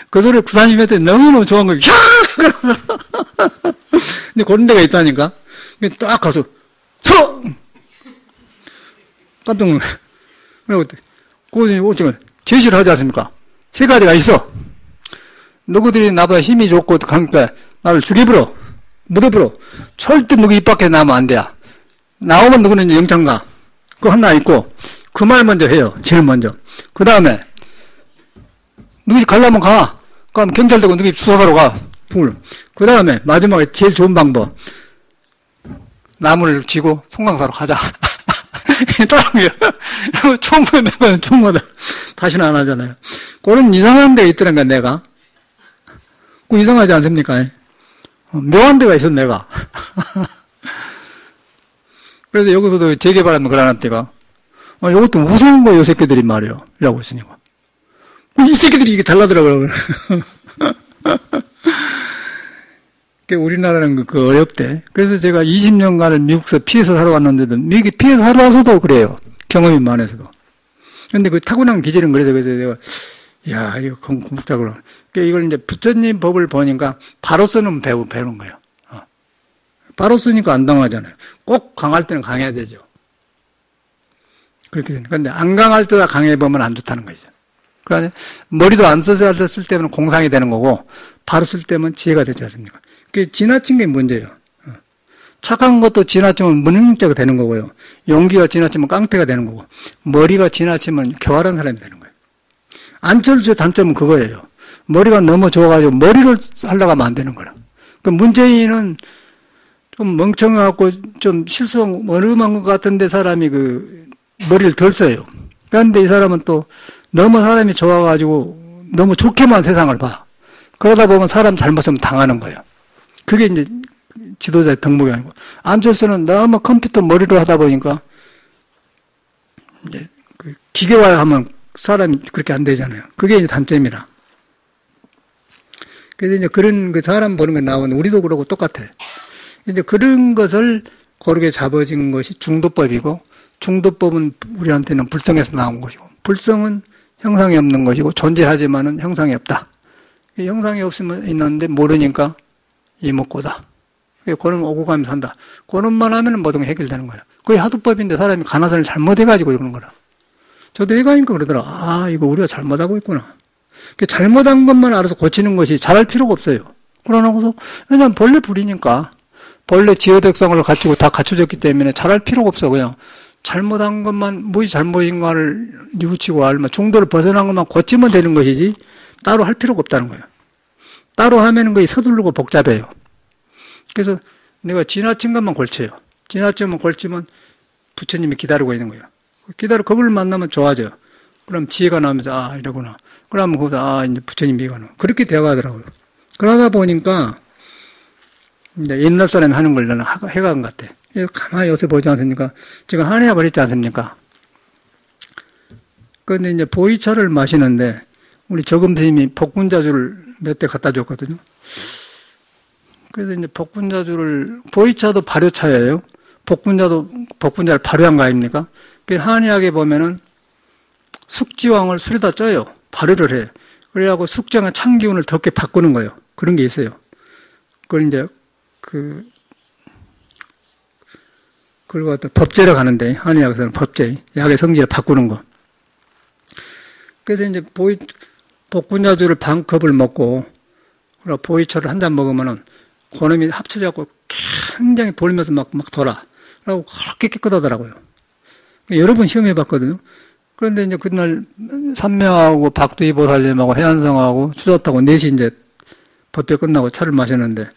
그 소리 구사님 했더니 너무너무 좋은 거예요. 근데 그런 데가 있다니까. 딱 가서, 서! 깜짝 놀래. 그리고, 그거, 제시를 하지 않습니까? 세 가지가 있어. 너희들이 나보다 힘이 좋고, 그러니까, 나를 죽여버려. 묻어버려. 절대 너희 입 밖에 나오면 안 돼. 나오면 너희는 이제 영창 가. 그거 하나 있고, 그 말 먼저 해요. 제일 먼저. 그 다음에, 너희 가려면 가. 그럼 경찰 되고 너희 수사사로 가. 그 다음에, 마지막에 제일 좋은 방법. 나무를 쥐고 송강사로 가자. 따라오게요. 총무에 내면 총무다. 다시는 안 하잖아요. 그런 이상한 데가 있더란가, 내가. 그 이상하지 않습니까? 묘한 데가 있어, 내가. 그래서 여기서도 재개발하면 그러는 때가, 이것도 무서운 거예요, 이 새끼들이 말이에요. 이라고 있으니까. 이 새끼들이 이게 달라더라고요. 우리나라는 그 어렵대. 그래서 제가 20년간을 미국에서 피해서 살아왔는데도, 미국에 피해서 살아와서도 그래요. 경험이 많아서도. 근데 그 타고난 기질은 그래서 내가, 야, 이거 공부작으로. 이걸 이제 부처님 법을 보니까 바로 쓰는 배우는 거예요. 바로 쓰니까 안 당하잖아요. 꼭 강할 때는 강해야 되죠. 그렇게 되니까. 근데 안 강할 때다 강해보면 안 좋다는 거죠. 그러니까 머리도 안 써서 쓸 때면 공상이 되는 거고, 바로 쓸 때면 지혜가 되지 않습니까? 그게 지나친 게 문제예요. 착한 것도 지나치면 무능력자가 되는 거고요. 용기가 지나치면 깡패가 되는 거고, 머리가 지나치면 교활한 사람이 되는 거예요. 안철수의 단점은 그거예요. 머리가 너무 좋아가지고 머리를 하려고 하면 안 되는 거라. 그 문재인은 좀 멍청하고 좀 실수한 어름한 것 같은데 사람이 그 머리를 덜 써요. 그런데 이 사람은 또 너무 사람이 좋아가지고 너무 좋게만 세상을 봐. 그러다 보면 사람 잘못 쓰면 당하는 거예요. 그게 이제 지도자의 덕목이 아니고, 안철수는 너무 컴퓨터 머리로 하다 보니까 이제 그 기계화하면 사람이 그렇게 안 되잖아요. 그게 이제 단점이라. 그래서 이제 그런 그 사람 보는 거 나오는 우리도 그러고 똑같아. 이제 그런 것을 고르게 잡아진 것이 중도법이고, 중도법은 우리한테는 불성에서 나온 것이고, 불성은 형상이 없는 것이고, 존재하지만은 형상이 없다. 형상이 없으면 있는데 모르니까 이목고다. 그는 오고 가면서 산다. 그런만 하면 모든 게 해결되는 거예요. 그게 하두법인데 사람이 가나선을 잘못해가지고 이러는 거라. 저도 해가니까 그러더라. 아, 이거 우리가 잘못하고 있구나. 잘못한 것만 알아서 고치는 것이 잘할 필요가 없어요. 그러나고서, 왜냐면 본래 불이니까, 본래 지어덕성을 갖추고 다 갖춰졌기 때문에 잘할 필요가 없어. 그냥 잘못한 것만, 무엇이 잘못인가를 뉘우치고 알면, 중도를 벗어난 것만 고치면 되는 것이지, 따로 할 필요가 없다는 거예요. 따로 하면은 거의 서두르고 복잡해요. 그래서 내가 지나친 것만 골쳐요. 지나친 것만 골치면 부처님이 기다리고 있는 거예요. 그걸 만나면 좋아져요. 그럼 지혜가 나오면서, 아, 이러구나. 그러면 거기서, 이제 부처님이 이거는. 그렇게 되어가더라고요. 그러다 보니까, 이제 옛날 사람이 하는 걸 나는 해간 것 같아. 가만히 요새 보지 않습니까? 제가 한의학 그랬지 않습니까? 그런데 이제 보이차를 마시는데, 우리 저금 스님이 복분자주를 몇 대 갖다 줬거든요. 그래서 이제 복분자주를, 보이차도 발효차예요. 복분자를 발효한 거 아닙니까? 그 한의학에 보면은 숙지황을 술에다 쪄요. 발효를 해. 그래갖고 숙정한 찬기운을 덥게 바꾸는 거예요. 그런 게 있어요. 그걸 이제 그걸 갖다 법제로 가는데, 한의학에서는 법제, 약의 성질을 바꾸는 거. 그래서 이제 복분자주를 반 컵을 먹고, 그리고 보이차를 한 잔 먹으면은, 그놈이 합쳐져갖고 굉장히 돌면서 막 돌아. 그리고 그렇게 깨끗하더라고요. 여러 번 시험해 봤거든요. 그런데 이제 그날 삼명하고 박두희 보살님하고 해안성하고 수자타고 넷이 이제 법회 끝나고 차를 마셨는데,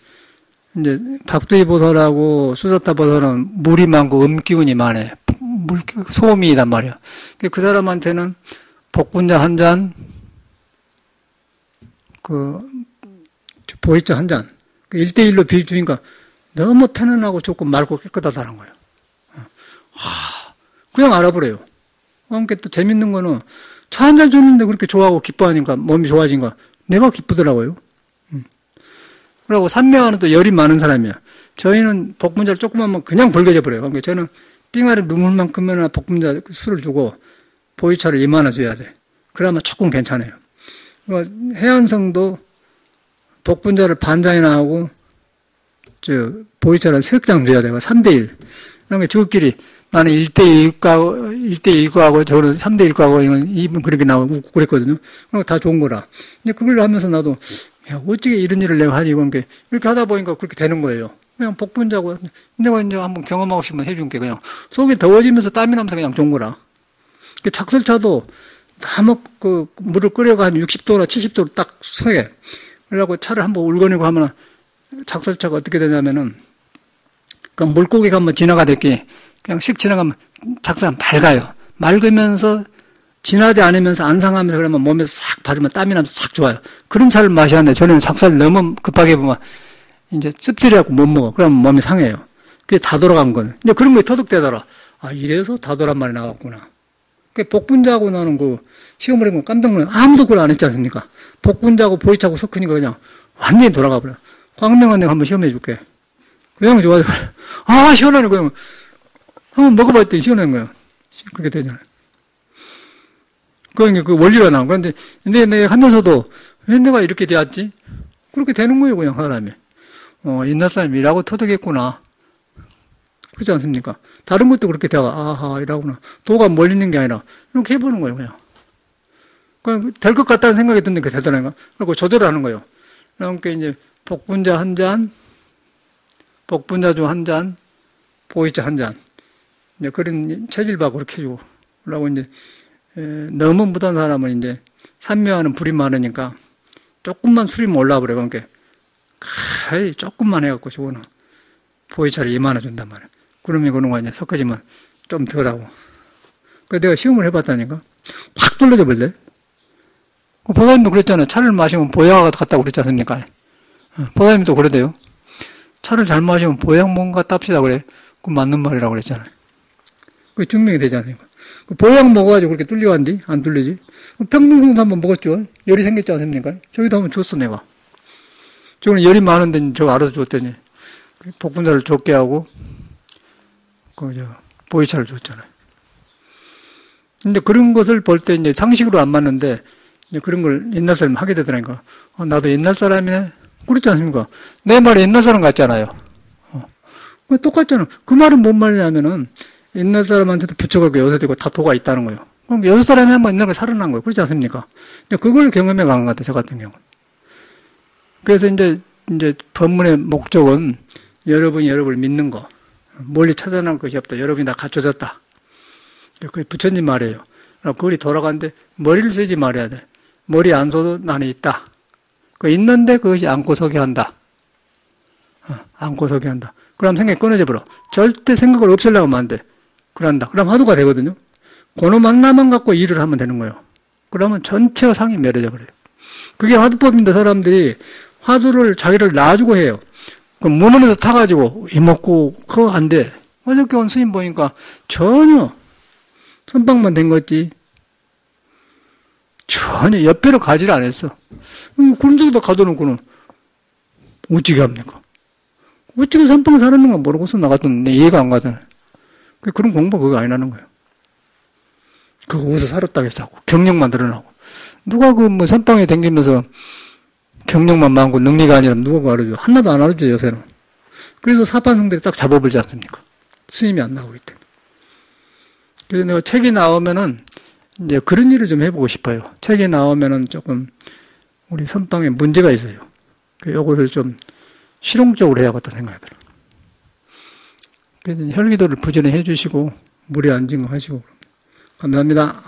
이제 박두희 보살하고 수자타 보살은 물이 많고 음기운이 많아요. 소음이단 말이야. 그 사람한테는 복분자 한 잔, 보이차 한 잔, 1대1로 비주니까 너무 편안하고 좋고 맑고 깨끗하다는 거예요. 그냥 알아버려요. 그러니까 또 재밌는 거는 차 한 잔 줬는데 그렇게 좋아하고 기뻐하니까 몸이 좋아진 거 내가 기쁘더라고요. 그리고 산명하는 또 열이 많은 사람이야. 저희는 복분자를 조금만 먹으면 그냥 벌게져 버려요. 그러니까 저는 삥아리 눈물만큼이나 복분자 술을 주고 보이차를 이만한 줘야 돼. 그러면 조금 괜찮아요. 해안성도 복분자를 반장이나 하고, 보이차를 3장 줘야 돼요. 3대1. 그러니까 저끼리 나는 1대1 거하고 저는 3대1 거하고 이분 그렇게 나오고 그랬거든요. 다 좋은 거라. 근데 그걸 하면서 나도, 야, 어떻게 이런 일을 내가 하지? 이렇게 하다 보니까 그렇게 되는 거예요. 그냥 복분자고, 내가 이제 한번 경험하고 싶으면 해준 게 그냥 속이 더워지면서 땀이 나면서 그냥 좋은 거라. 작설차도 다 물을 끓여가 한 60도나 70도로 딱 서게. 그러고 차를 한번 울거니고 하면 작설차가 어떻게 되냐면은, 그 물고기가 한번 지나가듯이 그냥 씩 지나가면 작사가 맑아요. 맑으면서 진하지 않으면서 안 상하면서 그러면 몸에서 싹 받으면 땀이 나면서 싹 좋아요. 그런 차를 마셔야 하는데 저는 작사를 너무 급하게 보면 이제 씁쓸해갖고 못 먹어. 그러면 몸이 상해요. 그게 다 돌아간 거는. 이제 그런 거에 터득되더라. 아, 이래서 다돌란 말이 나왔구나. 그 복분자하고 나는 시험을 해보면 깜짝 놀라요. 아무도 그걸 안 했지 않습니까? 복분자하고 보이차하고 섞으니까 그냥 완전히 돌아가 버려. 광명한 내가 한번 시험해 줄게. 그냥 좋아져. 아, 시원하네, 그냥. 한번 먹어봤더니 시원한 거야. 그렇게 되잖아요. 그 원리가 나온 거야. 근데 내가 하면서도 왜 내가 이렇게 되었지? 그렇게 되는 거예요, 그냥 사람이. 옛날 사람이 이라고 터득했구나. 그렇지 않습니까? 다른 것도 그렇게 되다가, 아하, 이라구나. 도가 멀리 있는 게 아니라, 이렇게 해보는 거예요, 그냥. 될 것 같다는 생각이 드는데 그게 되더라니까. 그리고 조절을 하는 거예요. 그러니까 이제 복분자 한 잔, 복분자주 한 잔, 보이차 한 잔. 이제 그런 체질바 그렇게 해주고. 그러고 이제, 너무 무단 사람은 이제, 산묘하는 불이 많으니까, 조금만 술이 올라버려. 그러니까, 조금만 해갖고, 저거는, 보이차를 2만 원 준단 말이야. 그러면 그런 거 이제 섞어지면 좀 덜하고. 그래서 내가 시험을 해봤다니까. 확 뚫려져 버릴래. 보살님도 그랬잖아요. 차를 마시면 보약 같다고 그랬지 않습니까? 보살님도 그러대요. 차를 잘 마시면 보약 뭔가 땁시다 그래. 그 맞는 말이라고 그랬잖아요. 그게 증명이 되지 않습니까? 보약 먹어가지고 그렇게 뚫려간디? 안 뚫리지? 평등성도 한번 먹었죠. 열이 생겼지 않습니까? 저기도 한번 줬어, 내가. 저거는 열이 많은데 저거 알아서 줬더니. 복분자를 좁게 하고, 보이차를 줬잖아요. 근데 그런 것을 볼 때 이제 상식으로 안 맞는데, 이제 그런 걸 옛날 사람이 하게 되더라니까. 나도 옛날 사람이네? 그렇지 않습니까? 내 말이 옛날 사람 같잖아요. 똑같잖아. 그 말은 뭔 말이냐면은, 옛날 사람한테도 부처가 요새되고 다 도가 있다는 거예요. 그럼 여섯 사람이 한번 옛날에 살아난 거예요. 그렇지 않습니까? 그걸 경험해 간 것 같아요. 저 같은 경우는. 그래서 이제 법문의 목적은 여러분이 여러분을 믿는 거. 멀리 찾아난 것이 없다. 여러분이 다 갖춰졌다. 그게 부처님 말이에요. 그걸이 돌아가는데 머리를 쓰지 말아야 돼. 머리 안 써도 나는 있다. 있는데 그것이 안고 서게 한다. 안고 서게 한다. 그럼 생각이 끊어져 버려. 절대 생각을 없애려고 하면 안 돼. 그런다. 그럼 화두가 되거든요. 그놈 하나만 갖고 일을 하면 되는 거예요. 그러면 전체의 상이 멸해져 버려요. 그게 화두법인데 사람들이 화두를 자기를 놔주고 해요. 그럼 문헌에서 타가지고 이먹고 그거 안 돼. 어저께 온 스님 보니까 전혀 선방만 된 거지. 전혀 옆에로 가지를 안 했어. 그런 데다 가둬놓고는 어찌게 합니까? 어찌게 선방을 살았는가 모르고서 나갔던데 이해가 안 가잖아요. 그런 공부가 그거 아니라는 거예요. 그거 어디서 살았다고 해서 하고 경력만 드러나고 누가 선방에 댕기면서 경력만 많고 능리가 아니라 누가 그거 알아줘? 하나도 안 알아줘요, 요새는. 그래서 사판성들이 딱 잡아버리지 않습니까? 스님이 안 나오기 때문에. 그래서 내가 책이 나오면은 이제 그런 일을 좀 해보고 싶어요. 책이 나오면은 조금 우리 선방에 문제가 있어요. 요것을 좀 실용적으로 해야겠다 생각이 들어요. 그래서 혈기도를 부지런히 해주시고, 물에 안 증거하시고, 감사합니다.